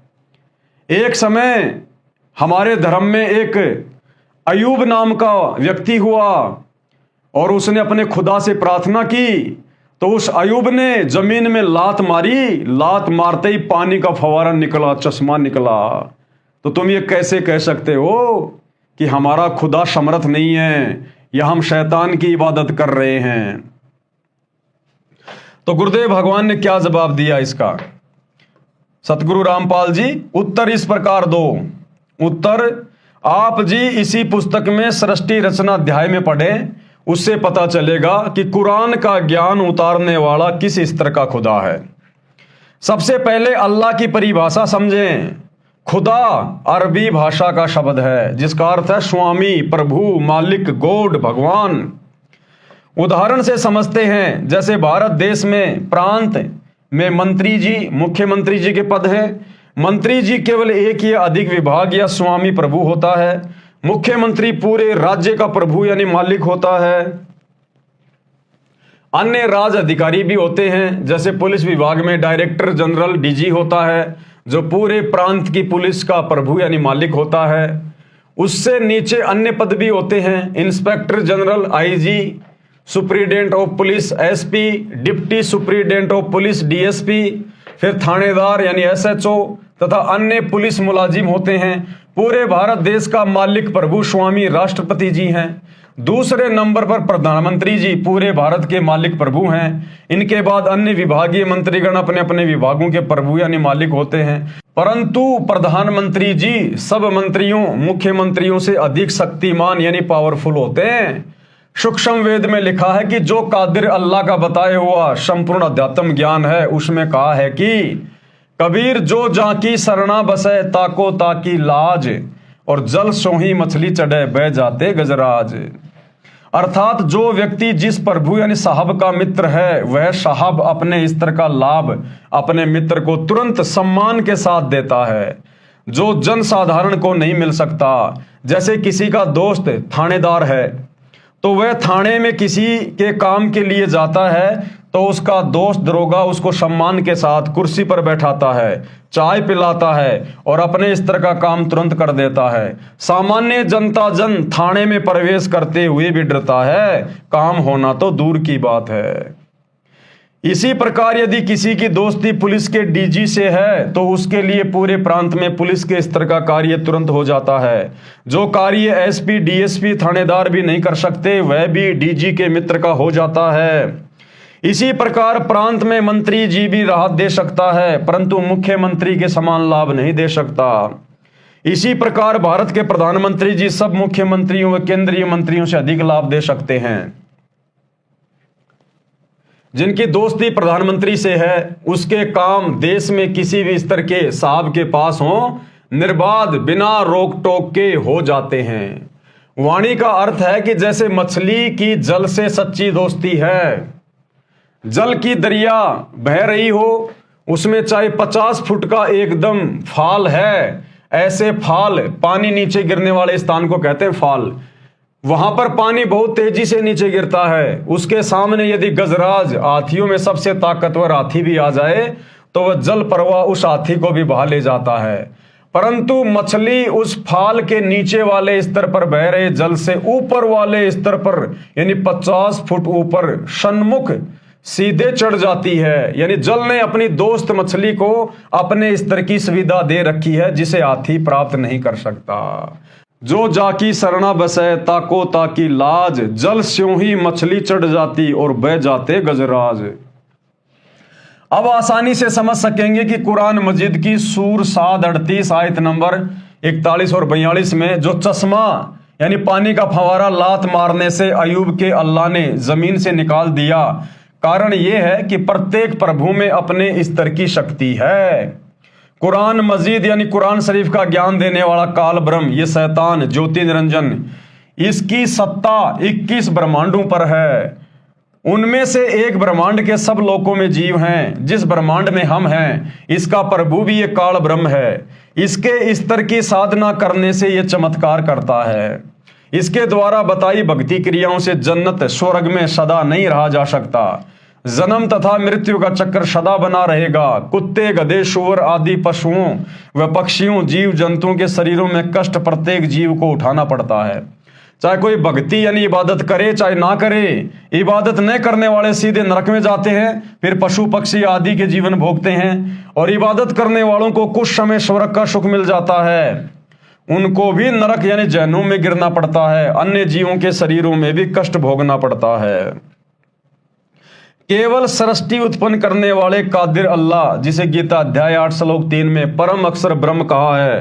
एक समय हमारे धर्म में एक अयूब नाम का व्यक्ति हुआ और उसने अपने खुदा से प्रार्थना की, तो उस अयूब ने जमीन में लात मारी, लात मारते ही पानी का फवारा निकला, चश्मा निकला। तो तुम ये कैसे कह सकते हो कि हमारा खुदा समर्थ नहीं है या हम शैतान की इबादत कर रहे हैं? तो गुरुदेव भगवान ने क्या जवाब दिया इसका? सतगुरु रामपाल जी उत्तर इस प्रकार दो। उत्तर आप जी इसी पुस्तक में सृष्टि रचना अध्याय में पढ़ें, उससे पता चलेगा कि कुरान का ज्ञान उतारने वाला किस स्तर का खुदा है। सबसे पहले अल्लाह की परिभाषा समझें। खुदा अरबी भाषा का शब्द है जिसका अर्थ है स्वामी, प्रभु, मालिक, गॉड, भगवान। उदाहरण से समझते हैं, जैसे भारत देश में प्रांत में मंत्री जी, मुख्यमंत्री जी के पद हैं। मंत्री जी केवल एक या अधिक विभाग या स्वामी प्रभु होता है। मुख्यमंत्री पूरे राज्य का प्रभु यानी मालिक होता है। अन्य राज अधिकारी भी होते हैं, जैसे पुलिस विभाग में डायरेक्टर जनरल डीजी होता है, जो पूरे प्रांत की पुलिस का प्रभु यानी मालिक होता है। उससे नीचे अन्य पद भी होते हैं, inspector general, IG, superintendent of police, SP, deputy superintendent of police, DSP, फिर थानेदार यानी एसएचओ तथा अन्य पुलिस मुलाजिम होते हैं। पूरे भारत देश का मालिक, प्रभु, स्वामी राष्ट्रपति जी हैं। दूसरे नंबर पर प्रधानमंत्री जी पूरे भारत के मालिक प्रभु हैं। इनके बाद अन्य विभागीय मंत्रीगण अपने अपने विभागों के प्रभु यानी मालिक होते हैं। परंतु प्रधानमंत्री जी सब मंत्रियों मुख्यमंत्रियों से अधिक शक्तिमान यानी पावरफुल होते हैं। सूक्ष्म वेद में लिखा है कि जो कादिर अल्लाह का बताया हुआ संपूर्ण अध्यात्म ज्ञान है, उसमें कहा है कि कबीर जो जाकी सरना बसे ताको ताकी लाज, और जल सोही मछली चढ़े बह जाते गजराज। अर्थात जो व्यक्ति जिस प्रभु यानी साहब का मित्र है, वह साहब अपने स्तर का लाभ अपने मित्र को तुरंत सम्मान के साथ देता है, जो जन साधारण को नहीं मिल सकता। जैसे किसी का दोस्त थानेदार है, तो वह थाने में किसी के काम के लिए जाता है, तो उसका दोस्त दरोगा उसको सम्मान के साथ कुर्सी पर बैठाता है, चाय पिलाता है और अपने स्तर का काम तुरंत कर देता है। सामान्य जनता जन थाने में प्रवेश करते हुए भी डरता है, काम होना तो दूर की बात है। इसी प्रकार यदि किसी की दोस्ती पुलिस के डीजी से है, तो उसके लिए पूरे प्रांत में पुलिस के स्तर का कार्य तुरंत हो जाता है। जो कार्य एसपी डीएसपी थानेदार भी नहीं कर सकते, वह भी डीजी के मित्र का हो जाता है। इसी प्रकार प्रांत में मंत्री जी भी राहत दे सकता है, परंतु मुख्यमंत्री के समान लाभ नहीं दे सकता। इसी प्रकार भारत के प्रधानमंत्री जी सब मुख्यमंत्रियों व केंद्रीय मंत्रियों से अधिक लाभ दे सकते हैं। जिनकी दोस्ती प्रधानमंत्री से है, उसके काम देश में किसी भी स्तर के साहब के पास हो, निर्बाध बिना रोक टोक के हो जाते हैं। वाणी का अर्थ है कि जैसे मछली की जल से सच्ची दोस्ती है, जल की दरिया बह रही हो, उसमें चाहे 50 फुट का एकदम फाल है, ऐसे फाल पानी नीचे गिरने वाले स्थान को कहते हैं फाल। वहां पर पानी बहुत तेजी से नीचे गिरता है, उसके सामने यदि गजराज हाथियों में सबसे ताकतवर हाथी भी आ जाए, तो वह जल प्रवाह उस हाथी को भी बहा ले जाता है। परंतु मछली उस फाल के नीचे वाले स्तर पर बह रहे जल से ऊपर वाले स्तर पर यानी 50 फुट ऊपर सन्मुख सीधे चढ़ जाती है। यानी जल ने अपनी दोस्त मछली को अपने स्तर की सुविधा दे रखी है, जिसे हाथी प्राप्त नहीं कर सकता। जो जाकी सरना बसे ताको ताकी लाज, जल स्यों ही मछली चढ़ जाती और बह जाते गजराज। अब आसानी से समझ सकेंगे कि कुरान मजीद की सूर 7:38 आयत नंबर 41 और 42 में जो चश्मा यानी पानी का फवारा लात मारने से अयूब के अल्लाह ने जमीन से निकाल दिया, कारण यह है कि प्रत्येक प्रभु में अपने स्तर की शक्ति है। कुरान मजीद यानी कुरान शरीफ का ज्ञान देने वाला काल ब्रह्म, ये शैतान ज्योति निरंजन, इसकी सत्ता 21 ब्रह्मांडों पर है। उनमें से एक ब्रह्मांड के सब लोकों में जीव हैं। जिस ब्रह्मांड में हम हैं, इसका प्रभु भी ये काल ब्रह्म है। इसके स्तर की साधना करने से ये चमत्कार करता है। इसके द्वारा बताई भक्ति क्रियाओं से जन्नत स्वर्ग में सदा नहीं रहा जा सकता। जन्म तथा मृत्यु का चक्र सदा बना रहेगा। कुत्ते गधे सूअर आदि पशुओं व पक्षियों जीव जंतुओं के शरीरों में कष्ट प्रत्येक जीव को उठाना पड़ता है। चाहे कोई भक्ति यानी इबादत करे चाहे ना करे, इबादत न करने वाले सीधे नरक में जाते हैं, फिर पशु पक्षी आदि के जीवन भोगते हैं, और इबादत करने वालों को कुछ समय स्वर्ग का सुख मिल जाता है। उनको भी नरक यानी जहन्नुम में गिरना पड़ता है। अन्य जीवों के शरीरों में भी कष्ट भोगना पड़ता है। केवल सृष्टि उत्पन्न करने वाले कादिर अल्लाह, जिसे गीता अध्याय 8 श्लोक 3 में परम अक्षर ब्रह्म कहा है,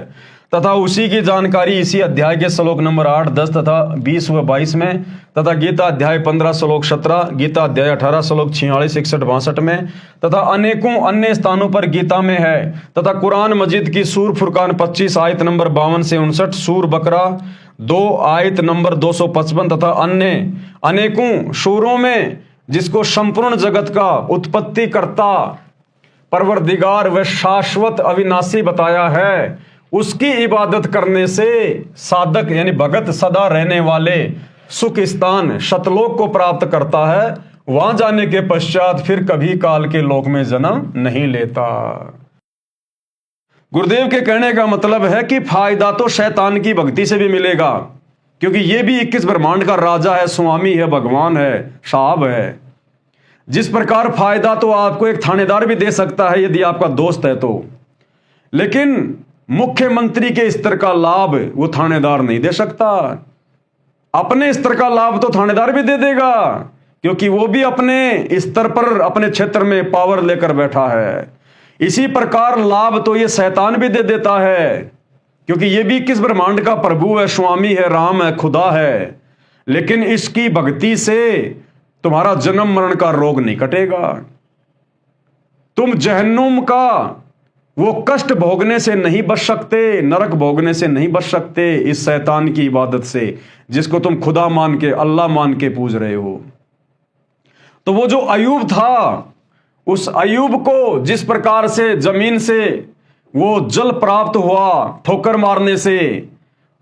तथा उसी की जानकारी इसी अध्याय के श्लोक नंबर 8, 10 तथा 20 व 22 में, तथा गीता अध्याय 15 श्लोक 17, गीता अध्याय 18 श्लोक 46, 61, 62 में, तथा अनेकों अन्य स्थानों पर गीता में है, तथा कुरान मजीद की सूर फुरकान 25 आयत नंबर 52 से 59, सूर बकरा 2 आयत नंबर 255 तथा अन्य अनेकों सूरों में, जिसको संपूर्ण जगत का उत्पत्ति करता परवरदिगार व शाश्वत अविनाशी बताया है, उसकी इबादत करने से साधक यानी भगत सदा रहने वाले सुख स्थान सतलोक को प्राप्त करता है। वहां जाने के पश्चात फिर कभी काल के लोक में जन्म नहीं लेता। गुरुदेव के कहने का मतलब है कि फायदा तो शैतान की भक्ति से भी मिलेगा, क्योंकि ये भी 21 ब्रह्मांड का राजा है, स्वामी है, भगवान है, साहब है। जिस प्रकार फायदा तो आपको एक थानेदार भी दे सकता है यदि आपका दोस्त है तो, लेकिन मुख्यमंत्री के स्तर का लाभ वो थानेदार नहीं दे सकता। अपने स्तर का लाभ तो थानेदार भी दे देगा, क्योंकि वो भी अपने स्तर पर अपने क्षेत्र में पावर लेकर बैठा है। इसी प्रकार लाभ तो ये शैतान भी दे देता है, क्योंकि ये भी किस ब्रह्मांड का प्रभु है, स्वामी है, राम है, खुदा है। लेकिन इसकी भक्ति से तुम्हारा जन्म मरण का रोग नहीं कटेगा, तुम जहन्नुम का वो कष्ट भोगने से नहीं बच सकते, नरक भोगने से नहीं बच सकते इस शैतान की इबादत से, जिसको तुम खुदा मान के, अल्लाह मान के पूज रहे हो। तो वो जो अयूब था, उस अयूब को जिस प्रकार से जमीन से वो जल प्राप्त हुआ ठोकर मारने से,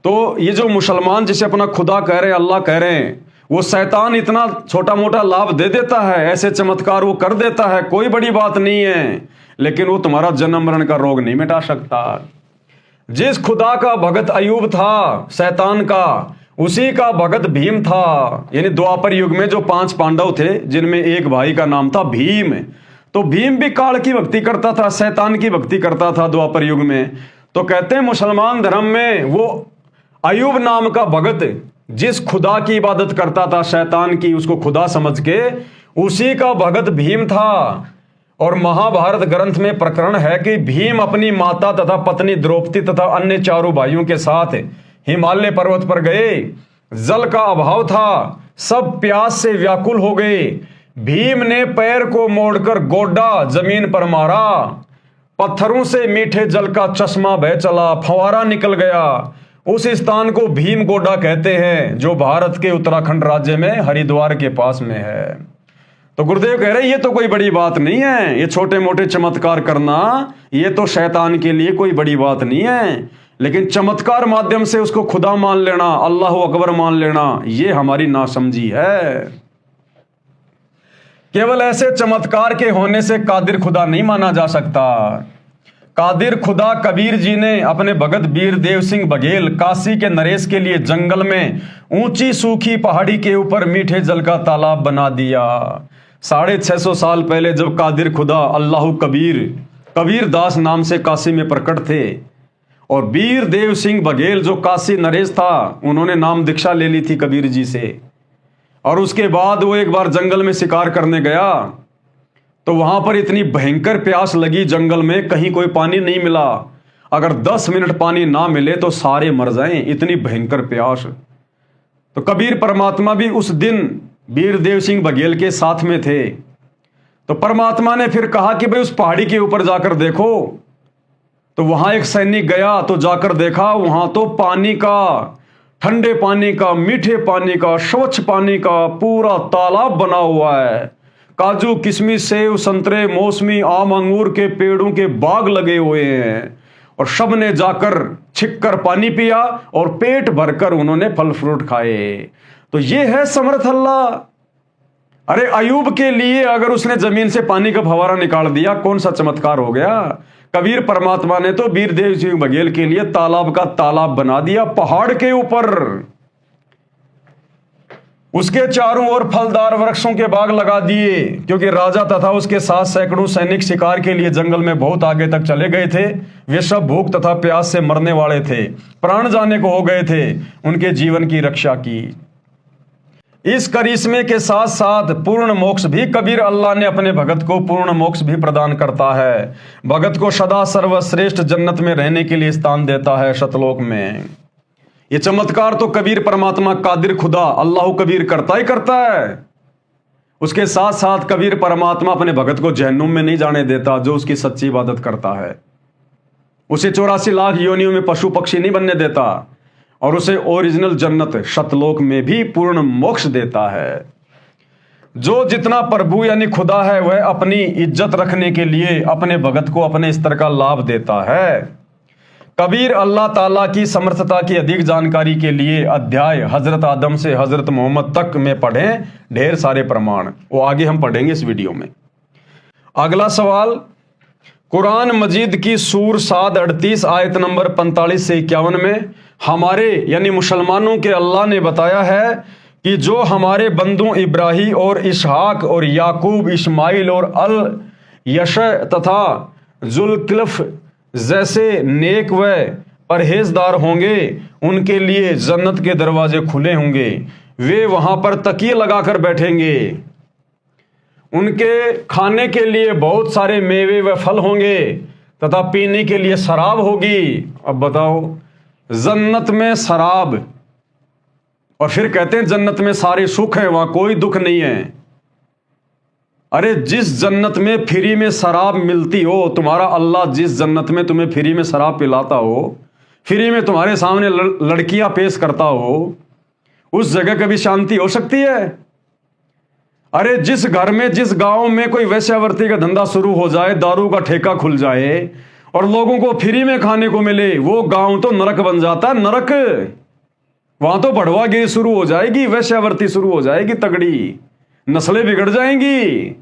तो ये जो मुसलमान जिसे अपना खुदा कह रहे हैं, अल्लाह कह रहे हैं, वो शैतान इतना छोटा मोटा लाभ दे देता है, ऐसे चमत्कार वो कर देता है, कोई बड़ी बात नहीं है, लेकिन वो तुम्हारा जन्म मरण का रोग नहीं मिटा सकता। जिस खुदा का भगत अयूब था शैतान का, उसी का भगत भीम था। यानी द्वापर युग में जो 5 पांडव थे, जिनमें एक भाई का नाम था भीम, तो भीम भी काल की भक्ति करता था, शैतान की भक्ति करता था द्वापर युग में। तो कहते हैं मुसलमान धर्म में वो अयूब नाम का भगत जिस खुदा की इबादत करता था, शैतान की, उसको खुदा समझ के, उसी का भगत भीम था। और महाभारत ग्रंथ में प्रकरण है कि भीम अपनी माता तथा पत्नी द्रौपदी तथा अन्य चारों भाइयों के साथ हिमालय पर्वत पर गए। जल का अभाव था, सब प्यास से व्याकुल हो गए। भीम ने पैर को मोड़कर गोडा जमीन पर मारा, पत्थरों से मीठे जल का चश्मा बह चला, फवारा निकल गया। उस स्थान को भीम गोडा कहते हैं, जो भारत के उत्तराखंड राज्य में हरिद्वार के पास में है। तो गुरुदेव कह रहे ये तो कोई बड़ी बात नहीं है, ये छोटे मोटे चमत्कार करना ये तो शैतान के लिए कोई बड़ी बात नहीं है, लेकिन चमत्कार माध्यम से उसको खुदा मान लेना, अल्लाह अकबर मान लेना, ये हमारी नासमझी है। केवल ऐसे चमत्कार के होने से कादिर खुदा नहीं माना जा सकता। कादिर खुदा कबीर जी ने अपने भगत वीर देव सिंह बघेल काशी के नरेश के लिए जंगल में ऊंची सूखी पहाड़ी के ऊपर मीठे जल का तालाब बना दिया। 650 साल पहले जब कादिर खुदा अल्लाह कबीर दास नाम से काशी में प्रकट थे, और वीर देव सिंह बघेल जो काशी नरेश था, उन्होंने नाम दीक्षा ले ली थी कबीर जी से। और उसके बाद वो एक बार जंगल में शिकार करने गया, तो वहां पर इतनी भयंकर प्यास लगी जंगल में, कहीं कोई पानी नहीं मिला। अगर 10 मिनट पानी ना मिले तो सारे मर जाएं, इतनी भयंकर प्यास। तो कबीर परमात्मा भी उस दिन वीर देव सिंह बघेल के साथ में थे। तो परमात्मा ने फिर कहा कि भाई उस पहाड़ी के ऊपर जाकर देखो। तो वहां एक सैनिक गया, तो जाकर देखा वहां तो पानी का, ठंडे पानी का, मीठे पानी का, स्वच्छ पानी का पूरा तालाब बना हुआ है। काजू, किशमिश, सेब, संतरे, मौसमी, आम, अंगूर के पेड़ों के बाग लगे हुए हैं, और सब ने जाकर छिपकर पानी पिया और पेट भरकर उन्होंने फल फ्रूट खाए। तो ये है समर्थ अल्लाह। अरे अयूब के लिए अगर उसने जमीन से पानी का फवारा निकाल दिया, कौन सा चमत्कार हो गया। कबीर परमात्मा ने तो वीर देव सिंह बघेल के लिए तालाब का तालाब बना दिया पहाड़ के ऊपर। उसके चारों ओर फलदार वृक्षों के बाग लगा दिए, क्योंकि राजा तथा उसके साथ सैकड़ों सैनिक शिकार के लिए जंगल में बहुत आगे तक चले गए थे। वे सब भूख तथा प्यास से मरने वाले थे, प्राण जाने को हो गए थे। उनके जीवन की रक्षा की। इस करिश्मे के साथ साथ पूर्ण मोक्ष भी कबीर अल्लाह ने अपने भगत को पूर्ण मोक्ष भी प्रदान करता है। भगत को सदा सर्वश्रेष्ठ जन्नत में रहने के लिए स्थान देता है सतलोक में। ये चमत्कार तो कबीर परमात्मा कादिर खुदा अल्लाह कबीर करता ही करता है। उसके साथ साथ कबीर परमात्मा अपने भगत को जहन्नुम में नहीं जाने देता, जो उसकी सच्ची इबादत करता है। उसे 84 लाख योनियों में पशु पक्षी नहीं बनने देता, और उसे ओरिजिनल जन्नत सतलोक में भी पूर्ण मोक्ष देता है। जो जितना प्रभु यानी खुदा है, वह अपनी इज्जत रखने के लिए अपने भगत को अपने स्तर का लाभ देता है। कबीर अल्लाह ताला की समर्थता की अधिक जानकारी के लिए अध्याय हजरत आदम से हजरत मोहम्मद तक में पढ़ें, ढेर सारे प्रमाण, वो आगे हम पढ़ेंगे इस वीडियो में। अगला सवाल, कुरान मजीद की सूर 7:38 आयत नंबर 45 से 51 में हमारे यानी मुसलमानों के अल्लाह ने बताया है कि जो हमारे बंदों इब्राहिम और इसहाक और याकूब, इस्माइल और अल यश तथा जुल्किफ्ल जैसे नेक व परहेजदार होंगे उनके लिए जन्नत के दरवाजे खुले होंगे। वे वहां पर तकिए लगाकर बैठेंगे। उनके खाने के लिए बहुत सारे मेवे व फल होंगे तथा पीने के लिए शराब होगी। अब बताओ, जन्नत में शराब, और फिर कहते हैं जन्नत में सारे सुख है, वहां कोई दुख नहीं है। अरे जिस जन्नत में फ्री में शराब मिलती हो, तुम्हारा अल्लाह जिस जन्नत में तुम्हें फ्री में शराब पिलाता हो, फ्री में तुम्हारे सामने लड़कियां पेश करता हो, उस जगह कभी शांति हो सकती है? अरे जिस घर में, जिस गांव में कोई वेश्यावृत्ति का धंधा शुरू हो जाए, दारू का ठेका खुल जाए और लोगों को फ्री में खाने को मिले, वो गांव तो नरक बन जाता है, नरक। वहां तो बढ़वागिरी शुरू हो जाएगी, वेश्यावृत्ति शुरू हो जाएगी, तगड़ी नस्लें बिगड़ जाएंगी।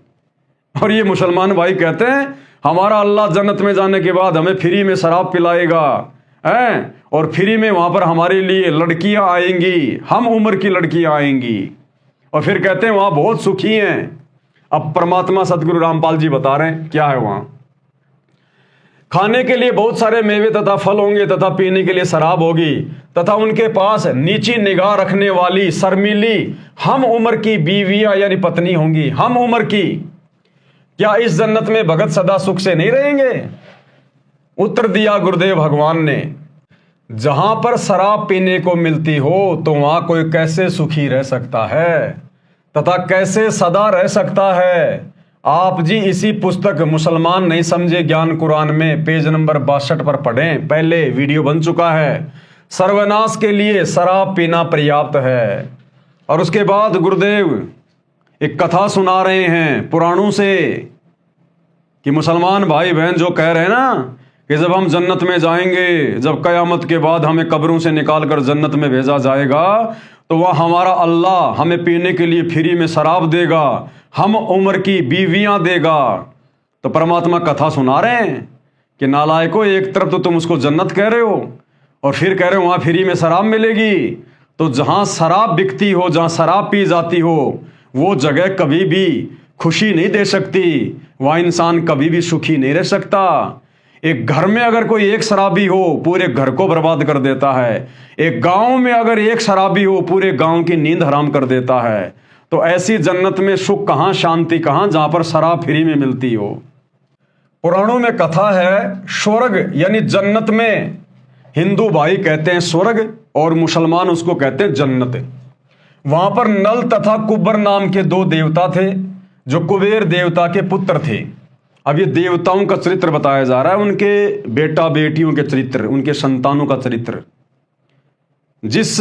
और ये मुसलमान भाई कहते हैं हमारा अल्लाह जन्नत में जाने के बाद हमें फ्री में शराब पिलाएगा है, और फ्री में वहां पर हमारे लिए लड़कियां आएंगी, हम उम्र की लड़कियां आएंगी, और फिर कहते हैं वहां बहुत सुखी हैं। अब परमात्मा सदगुरु रामपाल जी बता रहे हैं क्या है वहां। खाने के लिए बहुत सारे मेवे तथा फल होंगे तथा पीने के लिए शराब होगी तथा उनके पास नीची निगाह रखने वाली शर्मीली हम उम्र की बीवियां यानी पत्नी होंगी। हम उम्र की, क्या इस जन्नत में भगत सदा सुख से नहीं रहेंगे? उत्तर दिया गुरुदेव भगवान ने, जहां पर शराब पीने को मिलती हो तो वहां कोई कैसे सुखी रह सकता है तथा कैसे सदा रह सकता है? आप जी इसी पुस्तक मुसलमान नहीं समझे ज्ञान कुरान में पेज नंबर 62 पर पढ़ें, पहले वीडियो बन चुका है। सर्वनाश के लिए शराब पीना पर्याप्त है। और उसके बाद गुरुदेव एक कथा सुना रहे हैं पुराणों से कि मुसलमान भाई बहन जो कह रहे हैं ना कि जब हम जन्नत में जाएंगे, जब कयामत के बाद हमें कब्रों से निकालकर जन्नत में भेजा जाएगा, तो वह हमारा अल्लाह हमें पीने के लिए फ्री में शराब देगा, हम उम्र की बीवियां देगा। तो परमात्मा कथा सुना रहे हैं कि नालायकों, एक तरफ तो तुम उसको जन्नत कह रहे हो और फिर कह रहे हो वहां फ्री में शराब मिलेगी। तो जहां शराब बिकती हो, जहां शराब पी जाती हो, वो जगह कभी भी खुशी नहीं दे सकती, वहां इंसान कभी भी सुखी नहीं रह सकता। एक घर में अगर कोई एक शराबी हो पूरे घर को बर्बाद कर देता है। एक गांव में अगर एक शराबी हो पूरे गांव की नींद हराम कर देता है। तो ऐसी जन्नत में सुख कहां, शांति कहां, जहां पर शराब फ्री में मिलती हो। पुराणों में कथा है स्वर्ग यानी जन्नत में हिंदू भाई कहते हैं स्वर्ग और मुसलमान उसको कहते हैं जन्नत। वहां पर नल तथा कुब्बर नाम के दो देवता थे जो कुबेर देवता के पुत्र थे। अब ये देवताओं का चरित्र बताया जा रहा है, उनके बेटा बेटियों के चरित्र, उनके संतानों का चरित्र। जिस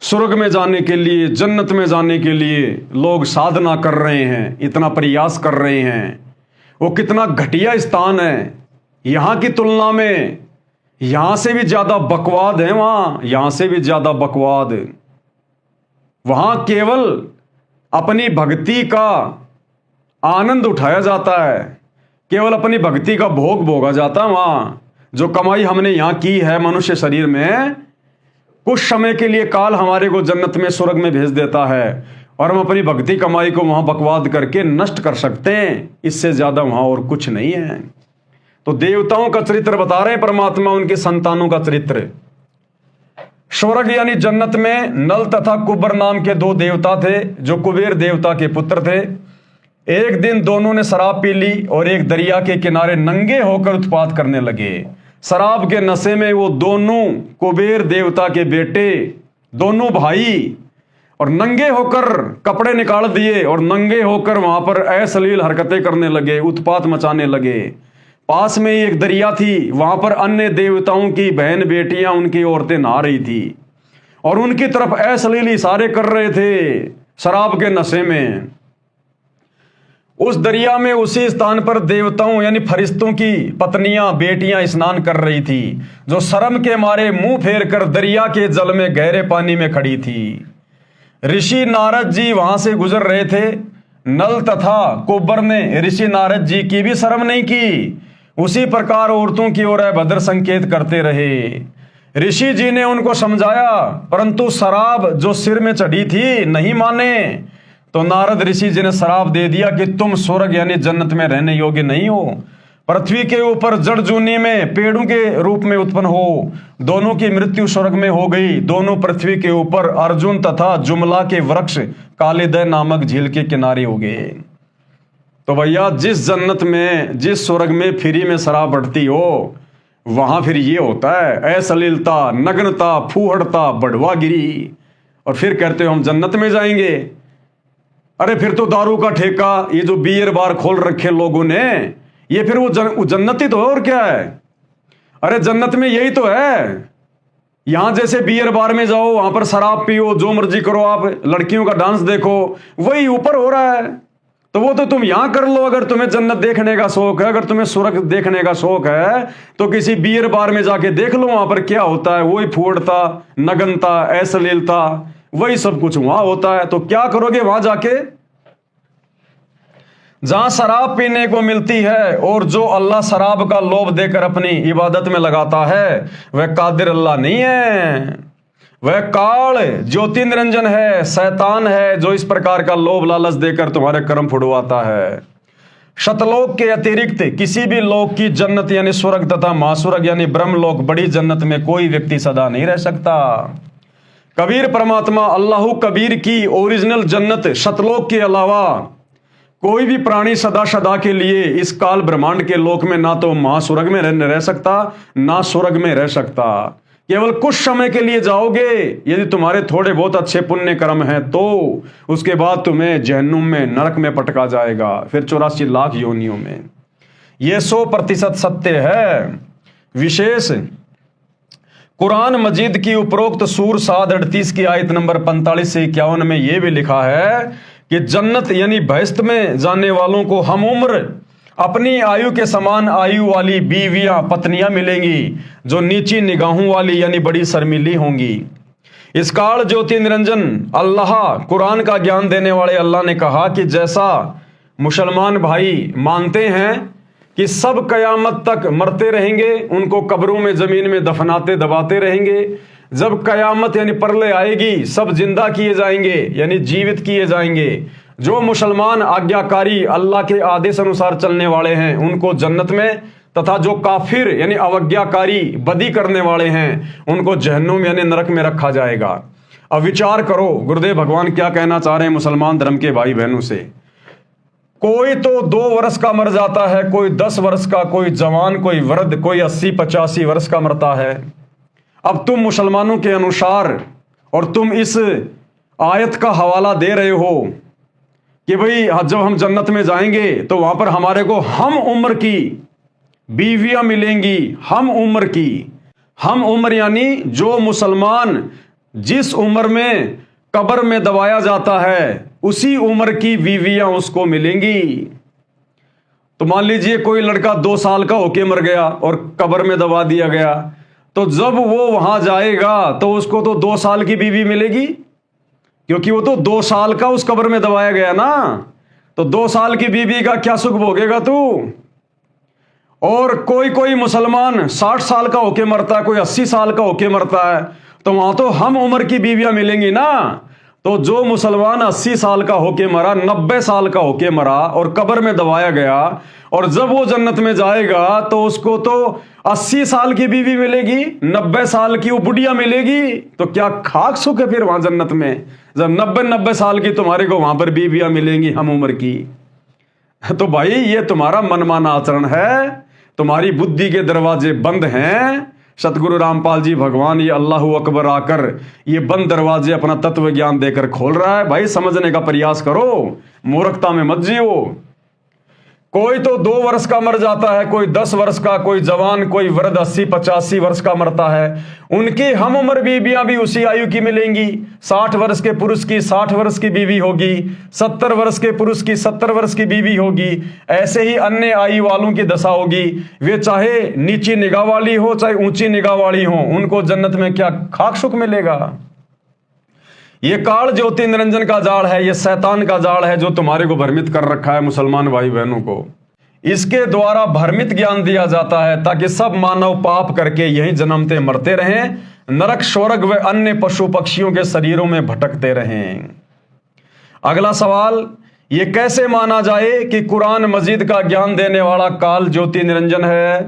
स्वर्ग में जाने के लिए, जन्नत में जाने के लिए लोग साधना कर रहे हैं, इतना प्रयास कर रहे हैं, वो कितना घटिया स्थान है। यहां की तुलना में यहां से भी ज्यादा बकवाद है वहां, यहां से भी ज्यादा बकवाद। वहां केवल अपनी भक्ति का आनंद उठाया जाता है, केवल अपनी भक्ति का भोग भोगा जाता है। वहां जो कमाई हमने यहां की है मनुष्य शरीर में, कुछ समय के लिए काल हमारे को जन्नत में, स्वर्ग में भेज देता है और हम अपनी भक्ति कमाई को वहां बकवाद करके नष्ट कर सकते हैं। इससे ज्यादा वहां और कुछ नहीं है। तो देवताओं का चरित्र बता रहे हैं परमात्मा, उनके संतानों का चरित्र। स्वर्ग यानी जन्नत में नल तथा कुब्बर नाम के दो देवता थे जो कुबेर देवता के पुत्र थे। एक दिन दोनों ने शराब पी ली और एक दरिया के किनारे नंगे होकर उत्पात करने लगे। शराब के नशे में वो दोनों कुबेर देवता के बेटे, दोनों भाई, और नंगे होकर कपड़े निकाल दिए और नंगे होकर वहां पर अश्लील हरकतें करने लगे, उत्पात मचाने लगे। पास में ही एक दरिया थी, वहां पर अन्य देवताओं की बहन बेटियां, उनकी औरतें नहा रही थी और उनकी तरफ अश्लील इशारे कर रहे थे शराब के नशे में। उस दरिया में उसी स्थान पर देवताओं यानी फरिश्तों की पत्नियां, बेटियां स्नान कर रही थी, जो शर्म के मारे मुंह फेर कर दरिया के जल में गहरे पानी में खड़ी थी। ऋषि नारद जी वहां से गुजर रहे थे। नल तथा कुब्बर ने ऋषि नारद जी की भी शर्म नहीं की, उसी प्रकार औरतों की ओर अभद्र संकेत करते रहे। ऋषि जी ने उनको समझाया, परंतु शराब जो सिर में चढ़ी थी नहीं माने। तो नारद ऋषि जी ने शराब दे दिया कि तुम स्वर्ग यानी जन्नत में रहने योग्य नहीं हो। पृथ्वी के ऊपर जड़ जूनी में पेड़ों के रूप में उत्पन्न हो, दोनों की मृत्यु स्वर्ग में हो गई। दोनों पृथ्वी के ऊपर अर्जुन तथा जुमला के वृक्ष कालिदह नामक झील के किनारे हो गए। तो भैया जिस जन्नत में, जिस स्वर्ग में फ्री में शराब बढ़ती हो, वहां फिर ये होता है अश्लीलता, नग्नता, फूहड़ता, बढ़वागिरी, और फिर कहते हो हम जन्नत में जाएंगे। अरे फिर तो दारू का ठेका, ये जो बियर बार खोल रखे लोगों ने, ये फिर वो जन्नत ही तो है, और क्या है। अरे जन्नत में यही तो है। यहां जैसे बियर बार में जाओ, वहां पर शराब पियो, जो मर्जी करो, आप लड़कियों का डांस देखो, वही ऊपर हो रहा है। तो वो तो तुम यहां कर लो। अगर तुम्हें जन्नत देखने का शौक है, अगर तुम्हें स्वर्ग देखने का शौक है, तो किसी बियर बार में जाके देख लो, वहां पर क्या होता है। वही फूड़ता, नग्नता, अश्लीलता, वही सब कुछ वहां होता है। तो क्या करोगे वहां जाके? जहां शराब पीने को मिलती है और जो अल्लाह शराब का लोभ देकर अपनी इबादत में लगाता है, वह कादिर अल्लाह नहीं है, वह काल ज्योति निरंजन है, शैतान है, जो इस प्रकार का लोभ लालच देकर तुम्हारे कर्म फुड़वाता है। शतलोक के अतिरिक्त किसी भी लोक की जन्नत यानी स्वर्ग तथा महास्वर्ग यानी ब्रह्मलोक बड़ी जन्नत में कोई व्यक्ति सदा नहीं रह सकता। कबीर परमात्मा अल्लाह कबीर की ओरिजिनल जन्नत शतलोक के अलावा कोई भी प्राणी सदा सदा के लिए इस काल ब्रह्मांड के लोक में ना तो महास्वर्ग में रह सकता, ना स्वर्ग में रह सकता। केवल कुछ समय के लिए जाओगे, यदि तुम्हारे थोड़े बहुत अच्छे पुण्य कर्म हैं तो उसके बाद तुम्हें जहन्नुम में, नरक में पटका जाएगा, फिर 84 लाख योनियों में। यह 100% सत्य है। विशेष कुरान मजीद की उपरोक्त सूर 7:38 की आयत नंबर 45 से 51 में यह भी लिखा है कि जन्नत यानी बहिश्त में जाने वालों को हम उम्र अपनी आयु के समान आयु वाली बीवियां, पत्नियां मिलेंगी, जो नीची निगाहों वाली यानी बड़ी शर्मीली होंगी। इस काल ज्योति निरंजन अल्लाह, कुरान का ज्ञान देने वाले अल्लाह ने कहा कि जैसा मुसलमान भाई मानते हैं कि सब कयामत तक मरते रहेंगे, उनको कब्रों में, जमीन में दफनाते दबाते रहेंगे, जब कयामत यानी प्रलय आएगी सब जिंदा किए जाएंगे यानी जीवित किए जाएंगे। जो मुसलमान आज्ञाकारी अल्लाह के आदेश अनुसार चलने वाले हैं उनको जन्नत में, तथा जो काफिर यानी अवज्ञाकारी, बदी करने वाले हैं, उनको जहन्नुम यानी नरक में रखा जाएगा। अब विचार करो गुरुदेव भगवान क्या कहना चाह रहे हैं मुसलमान धर्म के भाई बहनों से। कोई तो 2 वर्ष का मर जाता है, कोई 10 वर्ष का, कोई जवान, कोई वृद्ध, कोई 80-85 वर्ष का मरता है। अब तुम मुसलमानों के अनुसार, और तुम इस आयत का हवाला दे रहे हो कि भाई जब हम जन्नत में जाएंगे तो वहां पर हमारे को हम उम्र की बीवियां मिलेंगी। हम उम्र की, हम उम्र यानी जो मुसलमान जिस उम्र में कब्र में दबाया जाता है उसी उम्र की बीवियां उसको मिलेंगी। तो मान लीजिए कोई लड़का 2 साल का होके मर गया और कब्र में दबा दिया गया, तो जब वो वहां जाएगा तो उसको तो 2 साल की बीवी मिलेगी, क्योंकि वो तो 2 साल का उस कब्र में दबाया गया ना। तो 2 साल की बीवी का क्या सुख भोगेगा तू। और कोई मुसलमान 60 साल का होके मरता है, कोई 80 साल का होके मरता है, तो वहां तो हम उम्र की बीवियां मिलेंगी ना। तो जो मुसलमान 80 साल का होके मरा, 90 साल का होके मरा और कब्र में दबाया गया, और जब वो जन्नत में जाएगा तो उसको तो 80 साल की बीवी मिलेगी, 90 साल की वो बुढ़िया मिलेगी। तो क्या खाक सुख है फिर वहां जन्नत में, जब 90 साल की तुम्हारे को वहां पर बीवियां मिलेंगी हम उम्र की। तो भाई ये तुम्हारा मनमाना आचरण है, तुम्हारी बुद्धि के दरवाजे बंद हैं। सतगुरु रामपाल जी भगवान ये अल्लाह अकबर आकर ये बंद दरवाजे अपना तत्व ज्ञान देकर खोल रहा है। भाई समझने का प्रयास करो, मूर्खता में मत जियो। कोई तो 2 वर्ष का मर जाता है, कोई 10 वर्ष का, कोई जवान, कोई वृद्ध 80-85 वर्ष का मरता है। उनकी हम उम्र बीवियां भी उसी आयु की मिलेंगी। 60 वर्ष के पुरुष की 60 वर्ष की बीवी होगी, 70 वर्ष के पुरुष की 70 वर्ष की बीवी होगी। ऐसे ही अन्य आयु वालों की दशा होगी। वे चाहे नीची निगाह वाली हो चाहे ऊंची निगाह वाली हो, उनको जन्नत में क्या खाक सुख मिलेगा। ये काल ज्योति निरंजन का जाल है, ये शैतान का जाल है जो तुम्हारे को भ्रमित कर रखा है मुसलमान भाई बहनों को। इसके द्वारा भ्रमित ज्ञान दिया जाता है ताकि सब मानव पाप करके यहीं जन्मते मरते रहें, नरक, स्वर्ग व अन्य पशु पक्षियों के शरीरों में भटकते रहें। अगला सवाल, ये कैसे माना जाए कि कुरान मजीद का ज्ञान देने वाला काल ज्योति निरंजन है?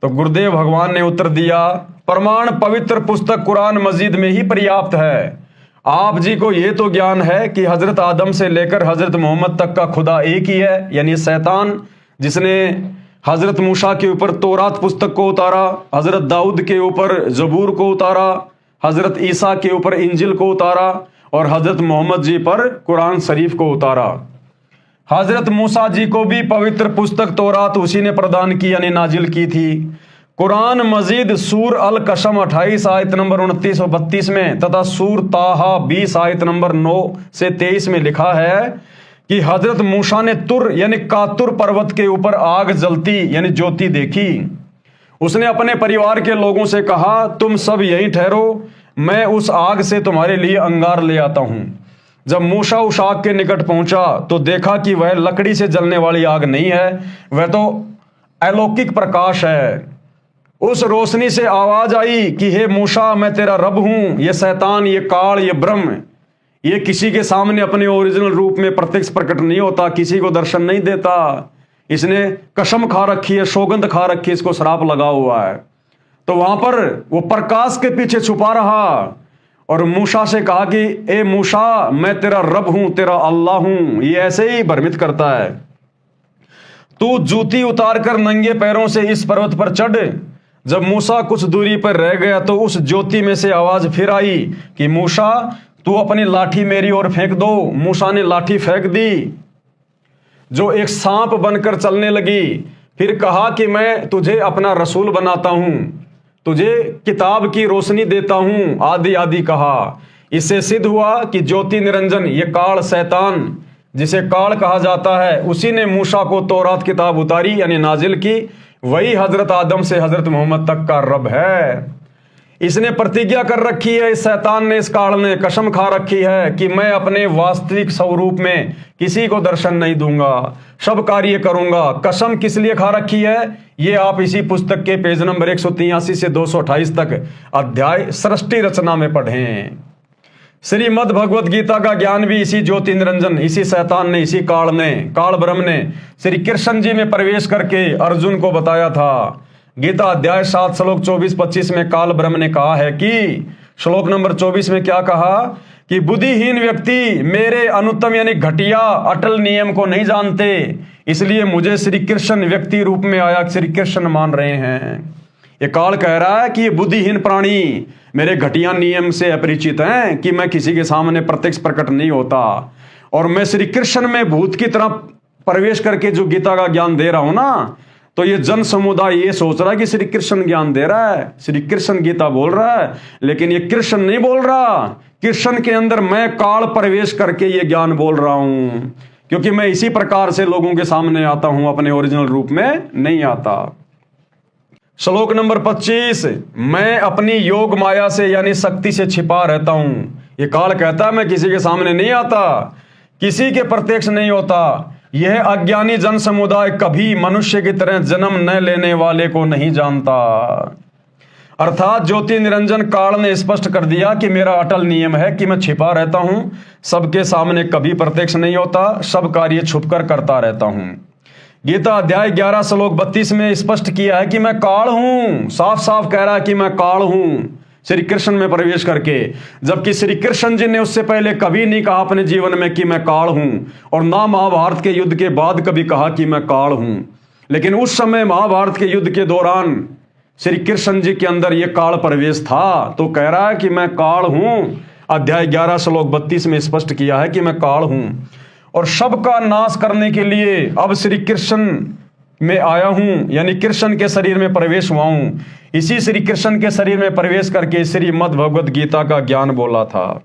तो गुरुदेव भगवान ने उत्तर दिया, प्रमाण पवित्र पुस्तक कुरान मजीद में ही पर्याप्त है। आप जी को यह तो ज्ञान है कि हजरत आदम से लेकर हजरत मोहम्मद तक का खुदा एक ही है, यानी शैतान जिसने हजरत मूसा के ऊपर तौरात पुस्तक को उतारा, हजरत दाऊद के ऊपर जबूर को उतारा, हजरत ईसा के ऊपर इंजिल को उतारा और हजरत मोहम्मद जी पर कुरान शरीफ को उतारा। हजरत मूसा जी को भी पवित्र पुस्तक तौरात उसी ने प्रदान की यानी नाजिल की थी। कुरान मजीद सूर अल कसम 28 आयत नंबर 29 और 32 में तथा सूर ताहा 20 आयत नंबर 9 से 23 में लिखा है कि हजरत मूसा ने तुर यानी कातुर पर्वत के ऊपर आग जलती यानी ज्योति देखी। उसने अपने परिवार के लोगों से कहा, तुम सब यहीं ठहरो, मैं उस आग से तुम्हारे लिए अंगार ले आता हूं। जब मूसा उस आग के निकट पहुंचा तो देखा कि वह लकड़ी से जलने वाली आग नहीं है, वह तो अलौकिक प्रकाश है। उस रोशनी से आवाज आई कि हे मूसा, मैं तेरा रब हूं। ये शैतान, ये काल, ये ब्रह्म, ये किसी के सामने अपने ओरिजिनल रूप में प्रत्यक्ष प्रकट नहीं होता, किसी को दर्शन नहीं देता। इसने कसम खा रखी है, सौगंध खा रखी है, इसको श्राप लगा हुआ है। तो वहां पर वो प्रकाश के पीछे छुपा रहा और मूसा से कहा कि ए मूसा, मैं तेरा रब हूं, तेरा अल्लाह हूं। ये ऐसे ही भ्रमित करता है। तू जूती उतार कर नंगे पैरों से इस पर्वत पर चढ़। जब मूसा कुछ दूरी पर रह गया तो उस ज्योति में से आवाज फिर आई कि मूसा, तू अपनी लाठी मेरी ओर फेंक दो। मूसा ने लाठी फेंक दी जो एक सांप बनकर चलने लगी। फिर कहा कि मैं तुझे अपना रसूल बनाता हूं, तुझे किताब की रोशनी देता हूं, आदि आदि कहा। इससे सिद्ध हुआ कि ज्योति निरंजन ये काल शैतान जिसे काल कहा जाता है, उसी ने मूसा को तौरात किताब उतारी यानी नाजिल की। वही हजरत आदम से हजरत मोहम्मद तक का रब है। इसने प्रतिज्ञा कर रखी है, इस शैतान ने, इस काल ने कसम खा रखी है कि मैं अपने वास्तविक स्वरूप में किसी को दर्शन नहीं दूंगा, सब कार्य करूंगा। कसम किस लिए खा रखी है ये आप इसी पुस्तक के पेज नंबर 183 से 228 तक अध्याय सृष्टि रचना में पढ़ें। श्रीमद् भगवत गीता का ज्ञान भी इसी ज्योति निरंजन, इसी शैतान ने, इसी काल ब्रह्म ने श्री कृष्ण जी में प्रवेश करके अर्जुन को बताया था। गीता अध्याय 7 श्लोक 24-25 में काल ब्रह्म ने कहा है कि श्लोक नंबर 24 में क्या कहा कि बुद्धिहीन व्यक्ति मेरे अनुत्तम यानी घटिया अटल नियम को नहीं जानते, इसलिए मुझे श्री कृष्ण व्यक्ति रूप में आया श्री कृष्ण मान रहे हैं। ये काल कह रहा है कि ये बुद्धिहीन प्राणी मेरे घटिया नियम से अपरिचित हैं कि मैं किसी के सामने प्रत्यक्ष प्रकट नहीं होता, और मैं श्री कृष्ण में भूत की तरह प्रवेश करके जो गीता का ज्ञान दे रहा हूं ना, तो ये जन समुदाय ये सोच रहा है कि श्री कृष्ण ज्ञान दे रहा है, श्री कृष्ण गीता बोल रहा है, लेकिन ये कृष्ण नहीं बोल रहा। कृष्ण के अंदर मैं काल प्रवेश करके ये ज्ञान बोल रहा हूं, क्योंकि मैं इसी प्रकार से लोगों के सामने आता हूं, अपने ओरिजिनल रूप में नहीं आता। श्लोक नंबर 25, मैं अपनी योग माया से यानी शक्ति से छिपा रहता हूं। ये काल कहता है मैं किसी के सामने नहीं आता, किसी के प्रत्यक्ष नहीं होता। यह अज्ञानी जन समुदाय कभी मनुष्य की तरह जन्म न लेने वाले को नहीं जानता। अर्थात ज्योति निरंजन काल ने स्पष्ट कर दिया कि मेरा अटल नियम है कि मैं छिपा रहता हूं, सबके सामने कभी प्रत्यक्ष नहीं होता, सब कार्य छुपकर करता रहता हूं। गीता अध्याय 11 श्लोक 32 में स्पष्ट किया है कि मैं काल हूं, साफ साफ कह रहा है कि मैं काल हूं श्री कृष्ण में प्रवेश करके, जबकि श्री कृष्ण जी ने उससे पहले कभी नहीं कहा अपने जीवन में कि मैं काल हूं, और ना महाभारत के युद्ध के बाद कभी कहा कि मैं काल हूं। लेकिन उस समय महाभारत के युद्ध के दौरान श्री कृष्ण जी के अंदर यह काल प्रवेश था, तो कह रहा है कि मैं काल हूं। अध्याय 11 श्लोक 32 में स्पष्ट किया है कि मैं काल हूं, और सबका नाश करने के लिए अब श्री कृष्ण में आया हूं, यानी कृष्ण के शरीर में प्रवेश हुआ हूं। इसी श्री कृष्ण के शरीर में प्रवेश करके श्रीमद् भगवत गीता का ज्ञान बोला था।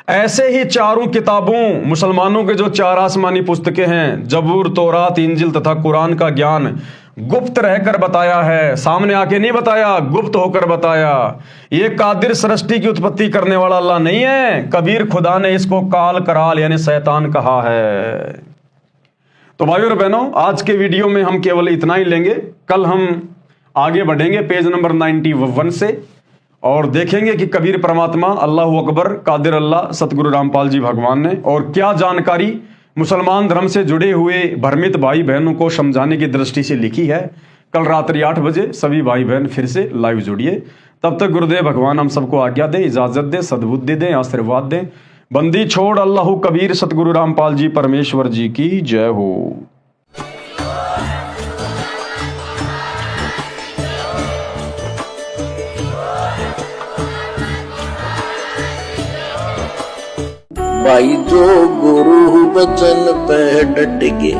ऐसे ही चारों किताबों, मुसलमानों के जो 4 आसमानी पुस्तकें हैं, जबूर, तौरात, इंजिल तथा कुरान का ज्ञान गुप्त रहकर बताया है, सामने आके नहीं बताया, गुप्त होकर बताया। ये कादिर सृष्टि की उत्पत्ति करने वाला अल्लाह नहीं है, कबीर खुदा ने इसको काल कराल यानी शैतान कहा है। तो भाइयों और बहनों, आज के वीडियो में हम केवल इतना ही लेंगे। कल हम आगे बढ़ेंगे पेज नंबर 91 से, और देखेंगे कि कबीर परमात्मा, अल्लाह अकबर, कादिर अल्लाह, सतगुरु रामपाल जी भगवान ने और क्या जानकारी मुसलमान धर्म से जुड़े हुए भ्रमित भाई बहनों को समझाने की दृष्टि से लिखी है। कल रात्रि 8 बजे सभी भाई बहन फिर से लाइव जुड़िए। तब तक गुरुदेव भगवान हम सबको आज्ञा दें, इजाजत दें, सद्बुद्धि दें, आशीर्वाद दें। बंदी छोड़ अल्लाह कबीर, सतगुरु रामपाल जी परमेश्वर जी की जय हो। भाई जो गुरु वचन पे डट गे,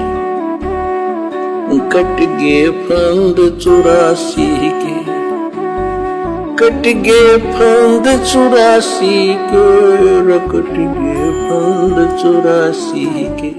कट गे फंद 84 के, कट गे फंद 84 के, कट गे फंद 84 के।